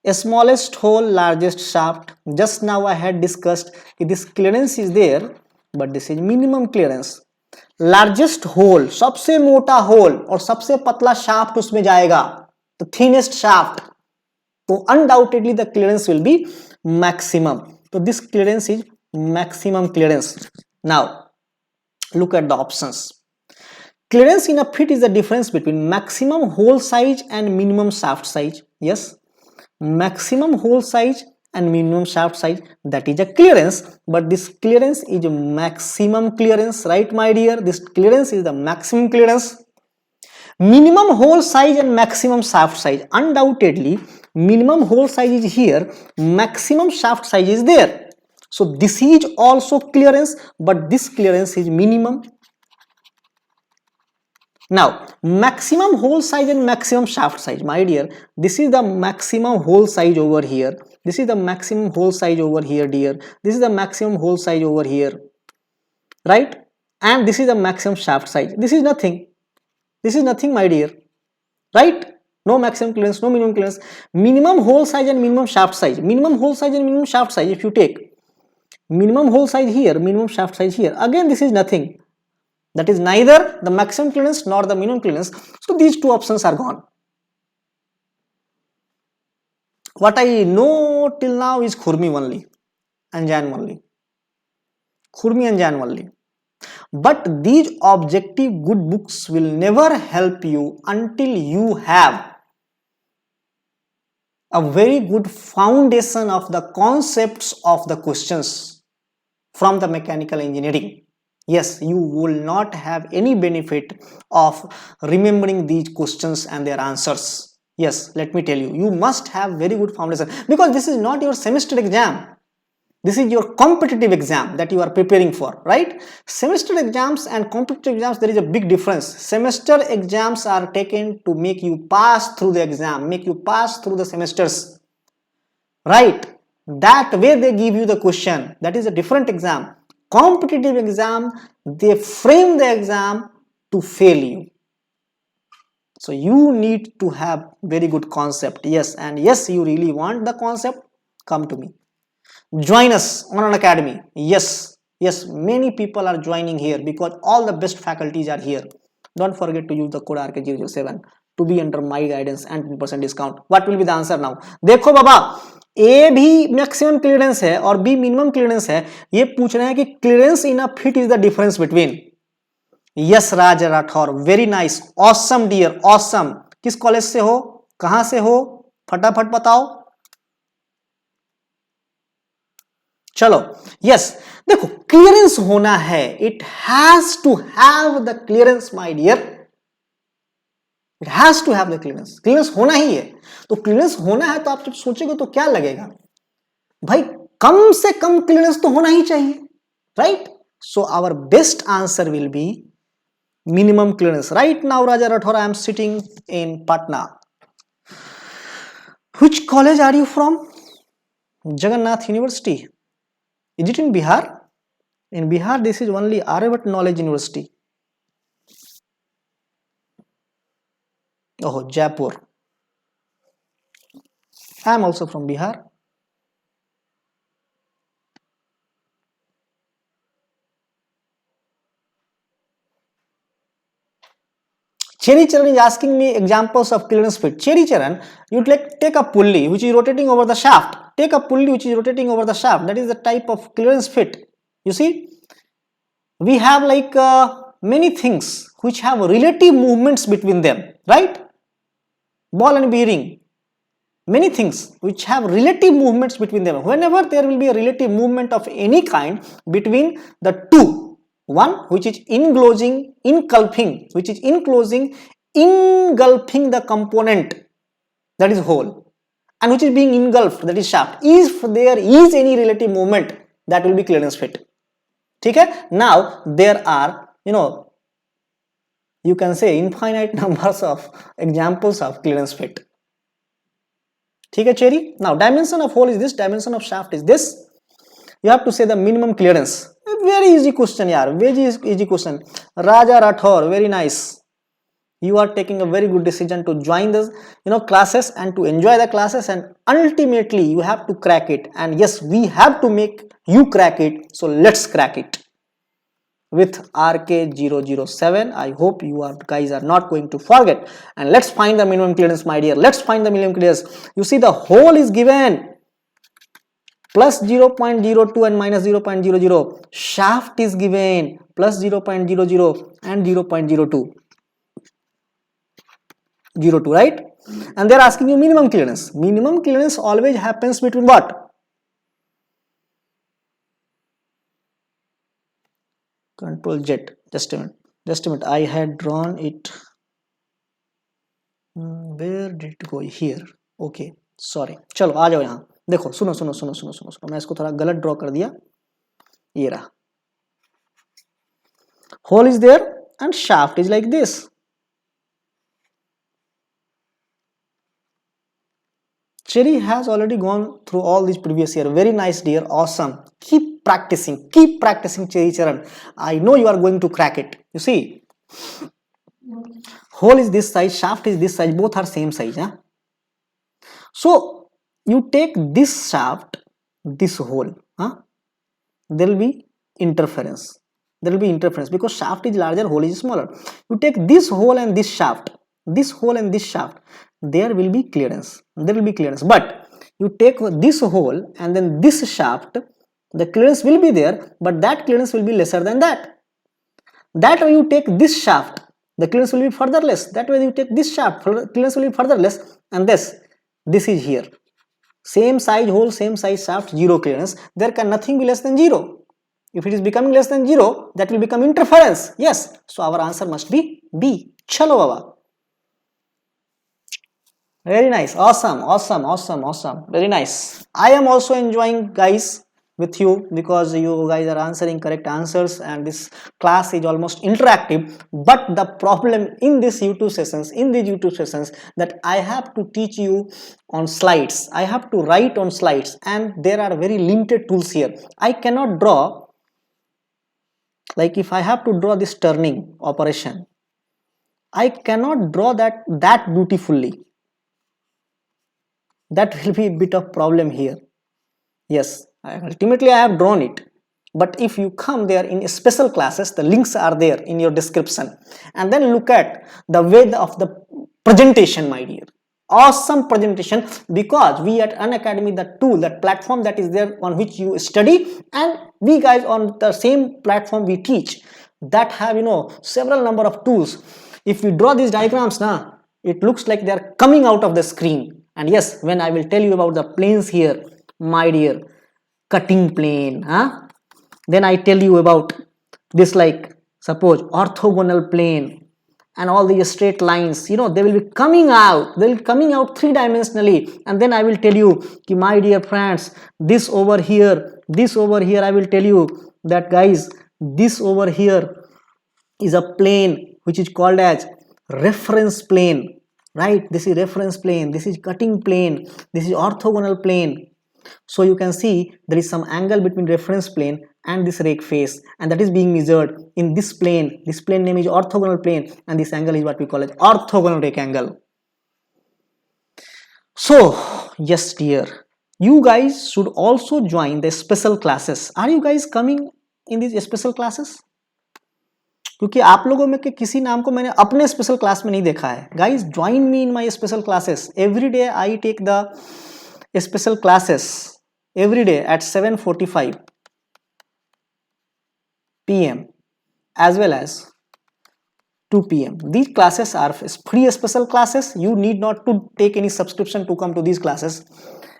a smallest hole, largest shaft. Just now I had discussed that this clearance is there, but this is minimum clearance. Largest hole, सबसे मोटा hole और सबसे पतला shaft उसमें जाएगा, the thinnest shaft. So undoubtedly the clearance will be maximum. So this clearance is maximum clearance. Now look at the options. Clearance in a fit is the difference between maximum hole size and minimum shaft size. Yes, maximum hole size and minimum shaft size, that is a clearance. But this clearance is a maximum clearance, right my dear? This clearance is the maximum clearance. Minimum hole size and maximum shaft size, undoubtedly minimum hole size is here, maximum shaft size is there. So this is also clearance, but this clearance is minimum. Now maximum hole size and maximum shaft size, my dear, this is the maximum hole size over here, this is the maximum hole size over here, dear, this is the maximum hole size over here, right? And this is the maximum shaft size. This is nothing, this is nothing, my dear, right? No maximum clearance, no minimum clearance. Minimum hole size and minimum shaft size, minimum hole size and minimum shaft size, if you take minimum hole size here, minimum shaft size here, again this is nothing, that is neither the maximum clearance nor the minimum clearance. So these two options are gone. What I know till now is Khurmi only and Jan only, Khurmi and Jan only. But these objective good books will never help you until you have a very good foundation of the concepts of the questions from the mechanical engineering. Yes, you will not have any benefit of remembering these questions and their answers. Yes, let me tell you, you must have very good foundation, because this is not your semester exam. This is your competitive exam that you are preparing for, right? Semester exams and competitive exams, there is a big difference. Semester exams are taken to make you pass through the exam, make you pass through the semesters, right? That way they give you the question. That is a different exam. Competitive exam, they frame the exam to fail you. So you need to have very good concept. Yes, and yes, you really want the concept, come to me. Join us on Unacademy. Yes, many people are joining here because all the best faculties are here. Don't forget to use the code RK007 to be under my guidance and 10% discount. What will be the answer now? देखो बाबा, A भी maximum clearance है और B minimum clearance है. ये पूछ रहे हैं कि clearance in a fit is the difference between. Yes Raj Rathore, very nice, awesome dear, awesome. किस कॉलेज से हो, कहां से हो, फटाफट बताओ. चलो, यस, देखो क्लियरेंस होना है, it has to have the clearance my dear, it has to have the clearance. Clearance होना ही है. तो क्लियरेंस होना है तो आप जब सोचेंगे तो क्या लगेगा भाई, कम से कम क्लियरेंस तो होना ही चाहिए, right? So our best answer will be minimum clearance. Right now Raja Rathore, I am sitting in Patna. Which college are you from? Jagannath University. Is it in Bihar? In Bihar this is only Aryavat Knowledge University. Oh, Jaipur. I am also from Bihar. Cherry Charan is asking me examples of clearance fit. Cherry Charan, you take a pulley which is rotating over the shaft. Take a pulley which is rotating over the shaft. That is the type of clearance fit. You see, we have like many things which have relative movements between them, right? Ball and bearing. Many things which have relative movements between them. Whenever there will be a relative movement of any kind between the two, one which is engulfing the component, that is hole, and which is being engulfed, that is shaft. If there is any relative movement, that will be clearance fit. Okay? Now there are, you can say infinite numbers of examples of clearance fit. Okay, Cherry? Now dimension of hole is this, dimension of shaft is this. You have to say the minimum clearance. Very easy question, yaar. Very easy question. Raja Rathore, very nice. You are taking a very good decision to join this, classes and to enjoy the classes, and ultimately you have to crack it. And yes, we have to make you crack it. So let's crack it with RK007. I hope you guys are not going to forget. And let's find the minimum clearance, my dear. Let's find the minimum clearance. You see, the hole is given plus 0.02 and minus 0.00. Shaft is given plus 0.00 and 0.02. 02, right? And they're asking you minimum clearance. Minimum clearance always happens between what? Control Z. Just a minute. I had drawn it. Where did it go? Here. Okay. Sorry. चलो आ जाओ यहाँ. देखो सुनो सुनो सुनो सुनो सुनो सुनो. मैं इसको थोड़ा गलत ड्रॉ कर दिया. ये रहा. Hole is there and shaft is like this. Cherry has already gone through all these previous year. Very nice, dear. Awesome. Keep practicing. Keep practicing, Cherry Charan. I know you are going to crack it. You see, hole is this size, shaft is this size. Both are same size. Huh? So you take this shaft, this hole. Huh? There will be interference. There will be interference because shaft is larger, hole is smaller. You take this hole and this shaft. This hole and this shaft. There will be clearance. There will be clearance. But you take this hole and then this shaft, the clearance will be there, but that clearance will be lesser than that. That way you take this shaft, the clearance will be further less. That way you take this shaft, clearance will be further less, and this is here. Same size hole, same size shaft, zero clearance. There can nothing be less than 0. If it is becoming less than 0, that will become interference. Yes. So our answer must be B. Chalo baba. Very nice. Awesome. Awesome. Awesome. Awesome. Very nice. I am also enjoying, guys, with you because you guys are answering correct answers and this class is almost interactive. But the problem in these YouTube sessions, that I have to teach you on slides. I have to write on slides and there are very limited tools here. I cannot draw, like if I have to draw this turning operation, I cannot draw that beautifully. That will be a bit of problem here. Yes, ultimately I have drawn it. But if you come there in special classes, the links are there in your description. And then look at the way of the presentation, my dear. Awesome presentation, because we at Unacademy, the tool, that platform that is there on which you study, and we guys on the same platform we teach, that have, you know, several number of tools. If we draw these diagrams now, it looks like they are coming out of the screen. And yes, when I will tell you about the planes here, my dear, cutting plane, huh? Then I tell you about this, like suppose orthogonal plane and all these straight lines, you know, they will be coming out, they will be coming out three-dimensionally. And then I will tell you, my dear friends, this over here, I will tell you that, guys, this over here is a plane which is called as reference plane. Right, this is reference plane, this is cutting plane, this is orthogonal plane. So you can see there is some angle between reference plane and this rake face, and that is being measured in this plane. This plane name is orthogonal plane, and this angle is what we call as orthogonal rake angle. So yes, dear, you guys should also join the special classes. Are you guys coming in these special classes? क्योंकि आप लोगों में के किसी नाम को मैंने अपने स्पेशल क्लास में नहीं देखा है. Guys, join me in my special classes. Every day I take the special classes every day at 7:45 p.m. as well as 2 p.m. These classes are free special classes. You need not to take any subscription to come to these classes.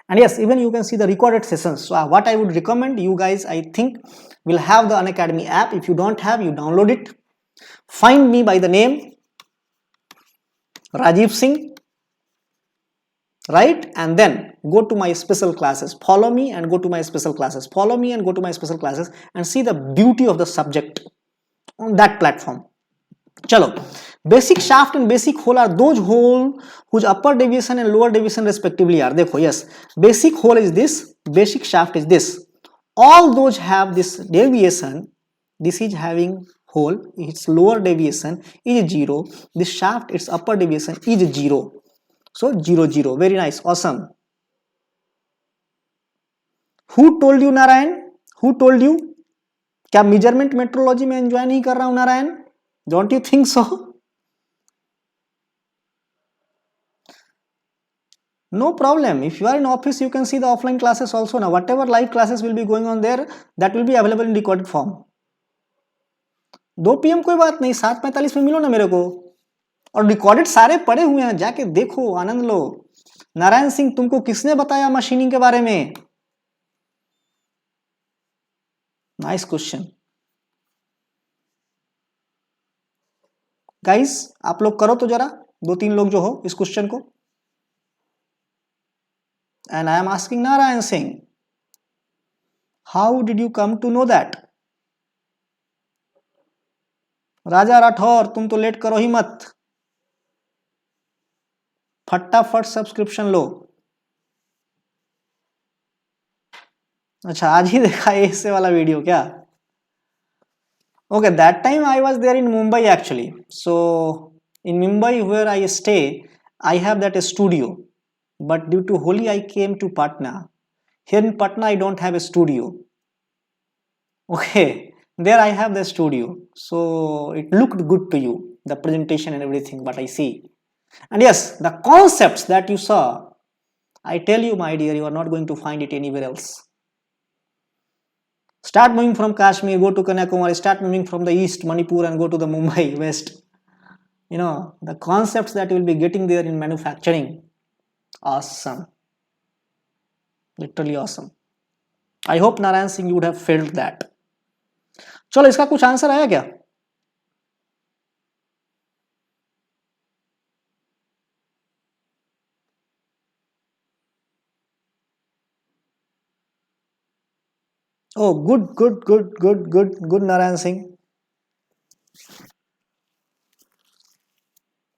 And yes, even you can see the recorded sessions. So what I would recommend you guys, I think, will have the Unacademy app. If you don't have, you download it. Find me by the name Rajeev Singh, right? And then go to my special classes. Follow me and go to my special classes. Follow me and go to my special classes and see the beauty of the subject on that platform. Chalo, basic shaft and basic hole are those hole whose upper deviation and lower deviation respectively are. Dekho, yes, basic hole is this, basic shaft is this. All those have this deviation. This is having hole, its lower deviation is 0. This shaft, its upper deviation is 0. So 0, 0. Very nice. Awesome. Who told you, Narayan? Who told you? क्या measurement metrology में enjoy नहीं कर रहा हूँ, Narayan? Don't you think so? No problem. If you are in office, you can see the offline classes also. Now, whatever live classes will be going on there, that will be available in recorded form. 2 PM कोई बात नहीं, 7:45 में मिलो ना मेरे को. और recorded सारे पड़े हुए हैं, जाके देखो, आनंद लो. नारायण सिंह, तुमको किसने बताया मशीनिंग के बारे में? Nice question. गाइस आप लोग करो तो जरा, 2-3 लोग जो हो इस क्वेश्चन को। And I am asking Narayan Singh, how did you come to know that? Raja Rathore तुम तो लेट करो ही मत, फटाफट सब्सक्रिप्शन लो। अच्छा आज ही देखा ऐसे वाला वीडियो क्या? Okay, that time I was there in Mumbai actually. So in Mumbai where I stay, I have that studio. But due to Holi, I came to Patna. Here in Patna, I don't have a studio. Okay, there I have the studio. So it looked good to you, the presentation and everything, but I see. And yes, the concepts that you saw, I tell you, my dear, you are not going to find it anywhere else. Start moving from Kashmir, go to Kanyakumari, start moving from the east, Manipur, and go to the Mumbai west. You know, the concepts that you will be getting there in manufacturing, awesome, literally awesome. I hope Narayan Singh you would have felt that. चलो इसका कुछ answer आया क्या? Oh, good Narayan Singh.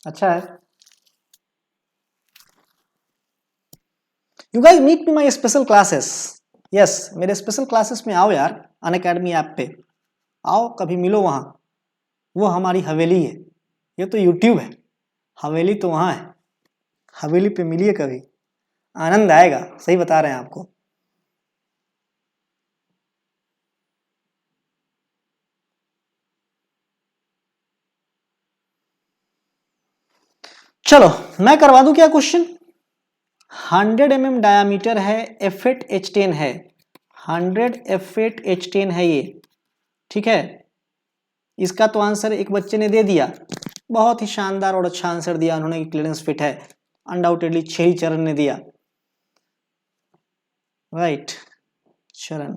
अच्छा है. You guys meet me my special classes. Yes, मेरे special classes में आओ यार, अनअकैडमी ऐप पे आओ, कभी मिलो वहां. वो हमारी हवेली है, ये तो यूट्यूब है, हवेली तो वहां है. हवेली पे मिलिए कभी, आनंद आएगा, सही बता रहे हैं आपको. चलो मैं करवा दूं क्या क्वेश्चन? 100 mm डायामीटर है, F8 H10 है, 100 F8 H10 है ये, ठीक है. इसका तो आंसर एक बच्चे ने दे दिया, बहुत ही शानदार और अच्छा आंसर दिया उन्होंने, क्लियरेंस फिट है, अनडाउटेडली छेरी चरण ने दिया, राइट. चरण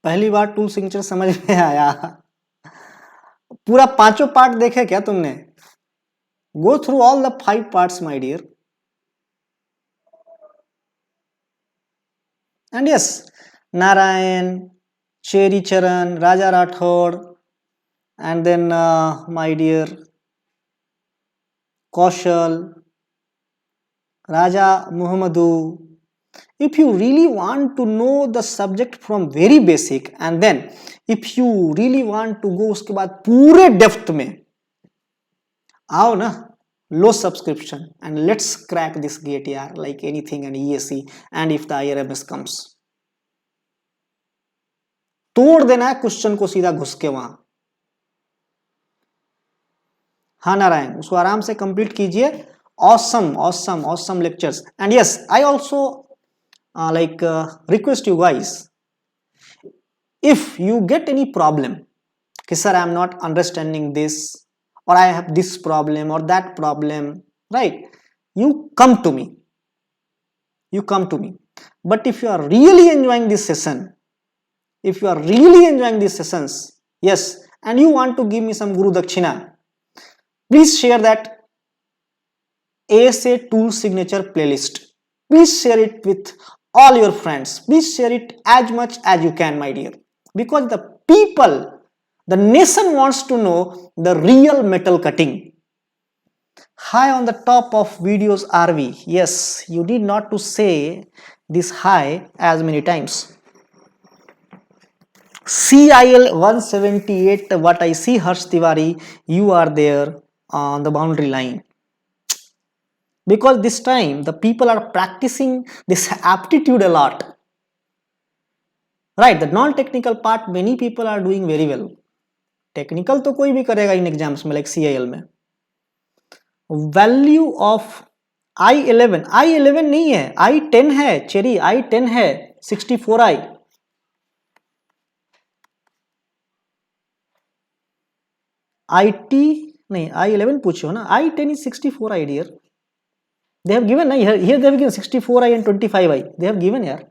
पहली बार टूल सिग्नेचर समझ में आया. पूरा 5 पार्ट देखे क्या तुमने? Go through all the 5 parts my dear. And yes, Narayan, Cherry Charan, Raja Rathore, and then my dear Kaushal, Raja Muhammadu. If you really want to know the subject from very basic and then if you really want to go उसके बाद पूरे depth में आओ ना, लो subscription and let's crack this gate यार, like anything and ESE and if the IRMS comes. तोड़ देना है क्वेश्चन को सीधा घुस के वहां. हाँ नारायण, उसको आराम से कंप्लीट कीजिए. Awesome lectures. And yes, I also request you guys, if you get any problem, कि sir I am not understanding this or I have this problem or that problem, right, you come to me, but if you are really enjoying this session, if you are really enjoying these sessions, yes, and you want to give me some guru dakshina, please share that ASA tool signature playlist. Please share it with all your friends. Please share it as much as you can, my dear. Because the people, the nation wants to know the real metal cutting. High on the top of videos are we? Yes, you need not to say this high as many times. CIL 178, what I see, Harsh Tiwari, you are there on the boundary line. Because this time the people are practicing this aptitude a lot, right? The non-technical part many people are doing very well. Technical तो कोई भी करेगा इन exams में, like CIL में. Value of I11 नहीं है, I10 है, cherry I10 है, 64i. IT नहीं, I11 पूछे हो ना, I10 is 64i dear. They have given here they have given 64i and 25i, they have given here.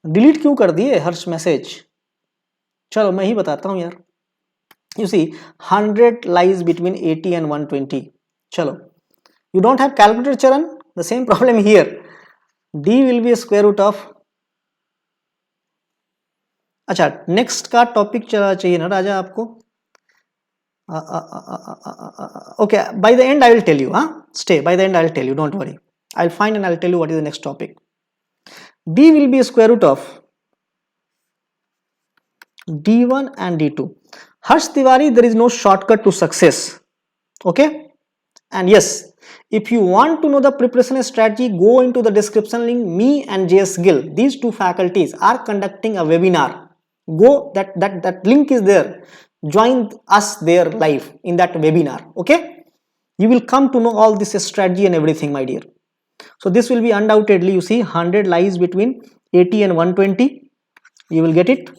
Delete क्यों कर दिए हर्ष मैसेज? चलो मैं ही बताता हूं यार. You see 100 lies between 80 and 120. चलो, you don't have calculator Charan, the same problem here. D will be a square root of. अच्छा, नेक्स्ट का टॉपिक चला चाहिए ना राजा आपको. Okay, by the end I will tell you. Stay, by the end I will tell you, don't worry. I'll find and I'll tell you what is the next topic. D will be a square root of D1 and D2. Harsh Tiwari, there is no shortcut to success. Okay? And yes, if you want to know the preparation strategy, go into the description link. Me and JS Gill, these two faculties are conducting a webinar. Go, that link is there. Join us there live in that webinar. Okay? You will come to know all this strategy and everything, my dear. So this will be undoubtedly, you see, 100 lies between 80 and 120. You will get it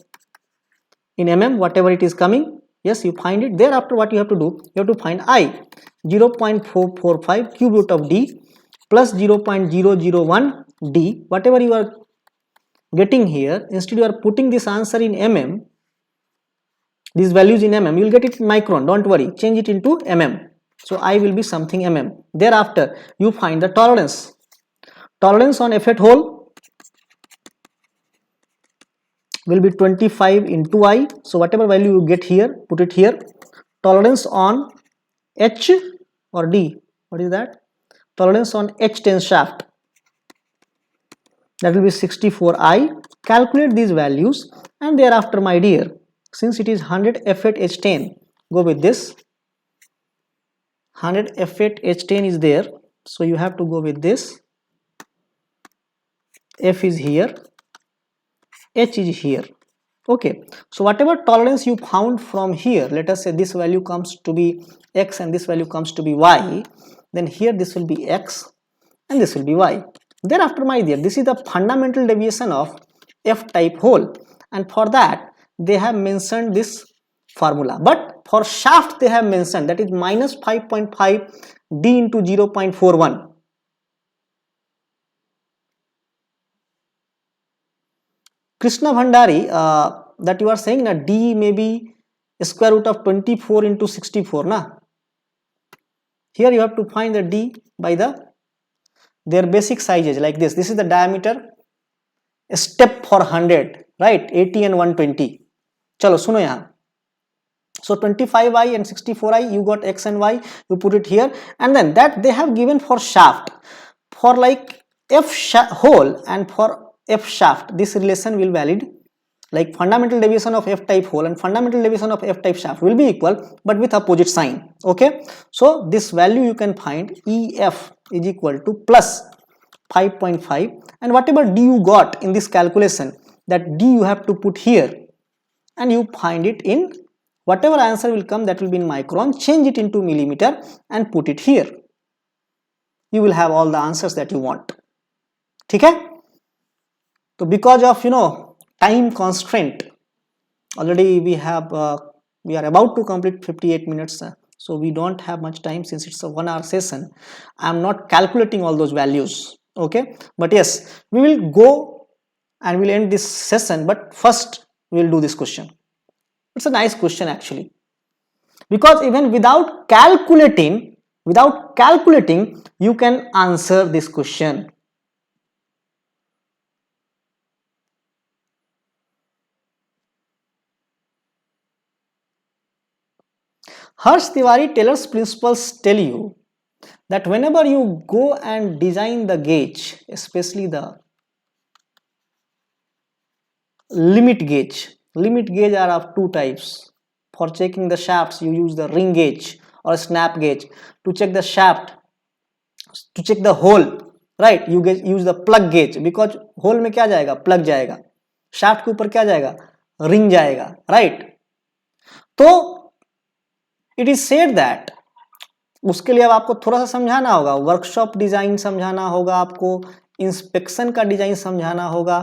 in mm, whatever it is coming. Yes, you find it. Thereafter, what you have to do, you have to find I, 0.445 cube root of D plus 0.001 D. Whatever you are getting here, instead you are putting this answer in mm, these values in mm, you will get it in micron. Don't worry, change it into mm. So I will be something mm. Thereafter, you find the tolerance. Tolerance on F at hole will be 25 into I. So whatever value you get here, put it here. Tolerance on H or D, what is that? Tolerance on H10 shaft, that will be 64I. Calculate these values and thereafter, my dear, since it is 100 F at H10, go with this. 100 F at H10 is there, so you have to go with this. F is here, H is here. Okay, so whatever tolerance you found from here, let us say this value comes to be X and this value comes to be Y, then here this will be X and this will be Y. Thereafter, my dear, this is the fundamental deviation of F-type hole, and for that they have mentioned this formula, but for shaft they have mentioned that is minus 5.5 D into 0.41. Krishna Bhandari, that you are saying that D may be square root of 24 into 64, na? Here you have to find the D by their basic sizes like this. This is the diameter, step for 100, right? 80 and 120. Chalo, suno yahan. So 25I and 64I, you got X and Y, you put it here, and then that they have given for shaft. For like F hole and for F shaft, this relation will valid, like fundamental deviation of F type hole and fundamental deviation of F type shaft will be equal but with opposite sign. Okay, so this value you can find EF is equal to plus 5.5, and whatever D you got in this calculation, that D you have to put here and you find it in whatever answer will come, that will be in micron, change it into millimeter and put it here. You will have all the answers that you want. Okay? So because of time constraint, already we are about to complete 58 minutes, so we don't have much time since it's a 1 hour session. I am not calculating all those values. Okay, but yes, we will go and we'll end this session, but first we will do this question. It's a nice question actually, because even without calculating you can answer this question. Harsh Tiwari Taylor's principles tell you that whenever you go and design the gauge, especially the limit gauge are of two types. For checking the shafts, you use the ring gauge or snap gauge. To check the shaft, to check the hole, right, you use the plug gauge, because hole में क्या जाएगा, plug जाएगा, shaft के ऊपर क्या जाएगा, ring जाएगा, right. तो it is said that उसके लिए अब आपको थोड़ा सा समझाना होगा, वर्कशॉप डिजाइन समझाना होगा, आपको इंस्पेक्शन का डिजाइन समझाना होगा,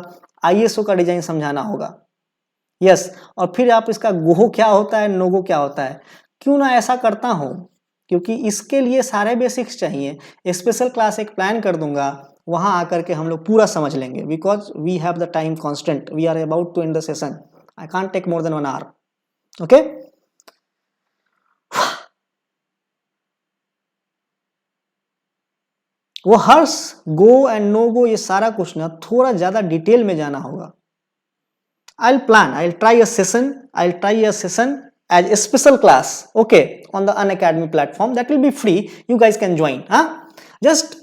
ISO का डिजाइन समझाना होगा. यस, और फिर आप इसका गो क्या होता है, नो गो क्या होता है. क्यों ना ऐसा करता हूं, क्योंकि इसके लिए सारे बेसिक्स चाहिए. स्पेशल क्लास एक प्लान कर दूंगा, वहां आकर के हम लोग पूरा समझ लेंगे, because we have the time constant, we are about to end the session, I can't take more than 1 hour. Okay, वो हर्ष गो एंड नो गो ये सारा कुछ ना थोड़ा ज्यादा डिटेल में जाना होगा. I'll try a session as a special class, okay, on the Unacademy platform. That will be free, you guys can join, huh? Just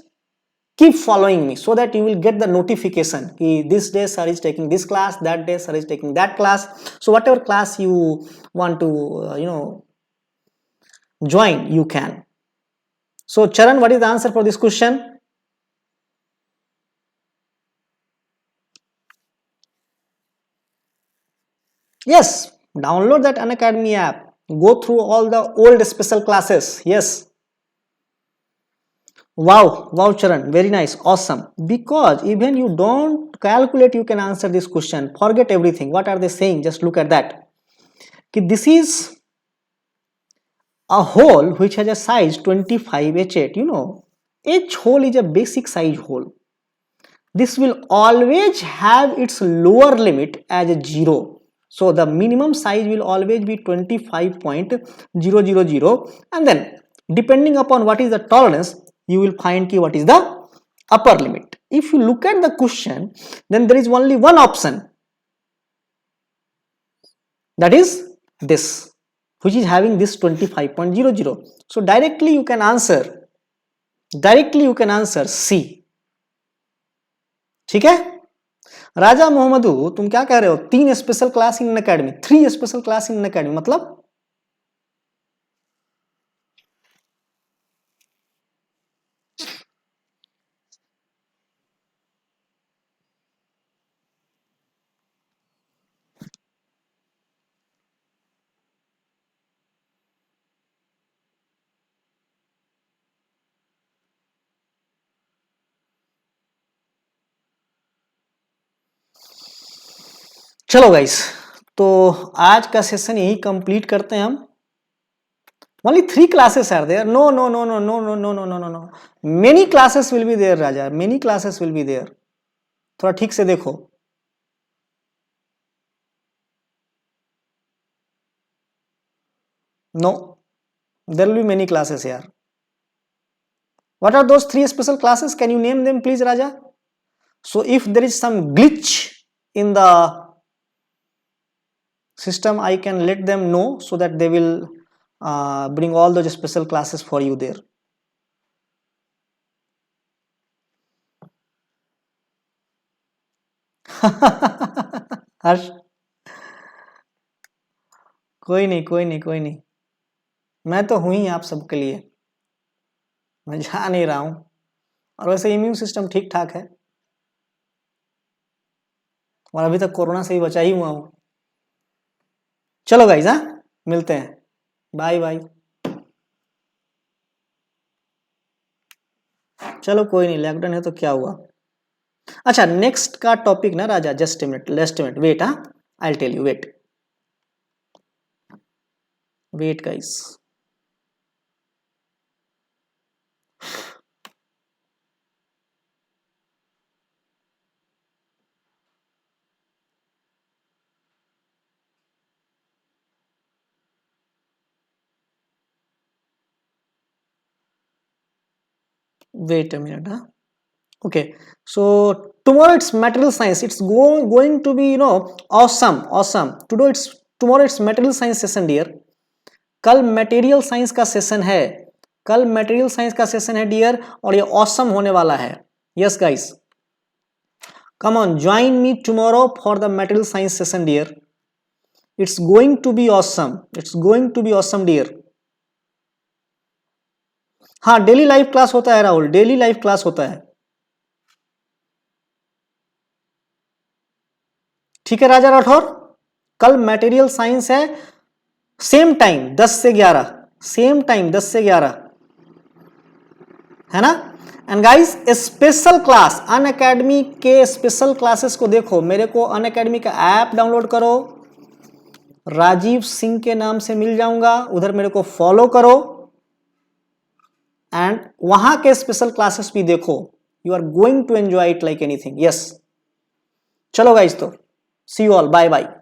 keep following me so that you will get the notification ki this day sir is taking this class, that day sir is taking that class. So whatever class you want to join, you can. So Charan, what is the answer for this question? Yes, download that Unacademy app, go through all the old special classes. Yes, wow Charan, very nice, awesome. Because even you don't calculate, you can answer this question. Forget everything, what are they saying, just look at that. This is a hole which has a size 25 H8. You know, H hole is a basic size hole. This will always have its lower limit as a 0. So the minimum size will always be 25.000, and then depending upon what is the tolerance, you will find what is the upper limit. If you look at the question, then there is only one option, that is this, which is having this 25.00. So directly you can answer C. ठीक है. राजा मोहम्मदू, तुम क्या कह रहे हो? 3 special class in Unacademy, 3 special class in Unacademy मतलब चलो guys, तो आज का सेशन यही कंप्लीट करते हैं हम. Only 3 classes are there. No. Many classes will be there, Raja. Many classes will be there. थोड़ा ठीक से देखो. No, there will be many classes here. What are those 3 special classes? Can you name them, please, Raja? So if there is some glitch in the system, I can let them know so that they will bring all those special classes for you there. हर्ष, कोई नहीं, मैं तो हूं ही आप सबके लिए, मैं जा नहीं रहा हूं. और वैसे इम्यून सिस्टम ठीक ठाक है और अभी तक कोरोना से ही बचा ही हुआ हूं. चलो गाइस, हाँ, मिलते हैं. Bye bye. चलो कोई नहीं, लॉकडाउन है तो क्या हुआ. अच्छा, नेक्स्ट का टॉपिक ना राजा, जस्ट मिनट, वेट. हाँ, I tell you, wait guys. Wait a minute, huh? Okay, so tomorrow it's material science. It's going to be awesome. Tomorrow it's material science session, dear. कल material science का session है, dear, और ये awesome होने वाला है. Yes guys, come on, join me tomorrow for the material science session, dear. It's going to be awesome, dear. हाँ, daily live class होता है राहुल, डेली लाइव क्लास होता है. ठीक है राजा राठौर, कल मटेरियल साइंस है, सेम टाइम 10 से 11 है ना. And guys, special class Unacademy के स्पेशल क्लासेस को देखो. मेरे को अनअकैडमी का ऐप डाउनलोड करो, राजीव सिंह के नाम से मिल जाऊंगा, उधर मेरे को फॉलो करो एंड वहां के स्पेशल क्लासेस भी देखो. you are going to enjoy it like anything. Yes, चलो guys, तो see you all, bye bye.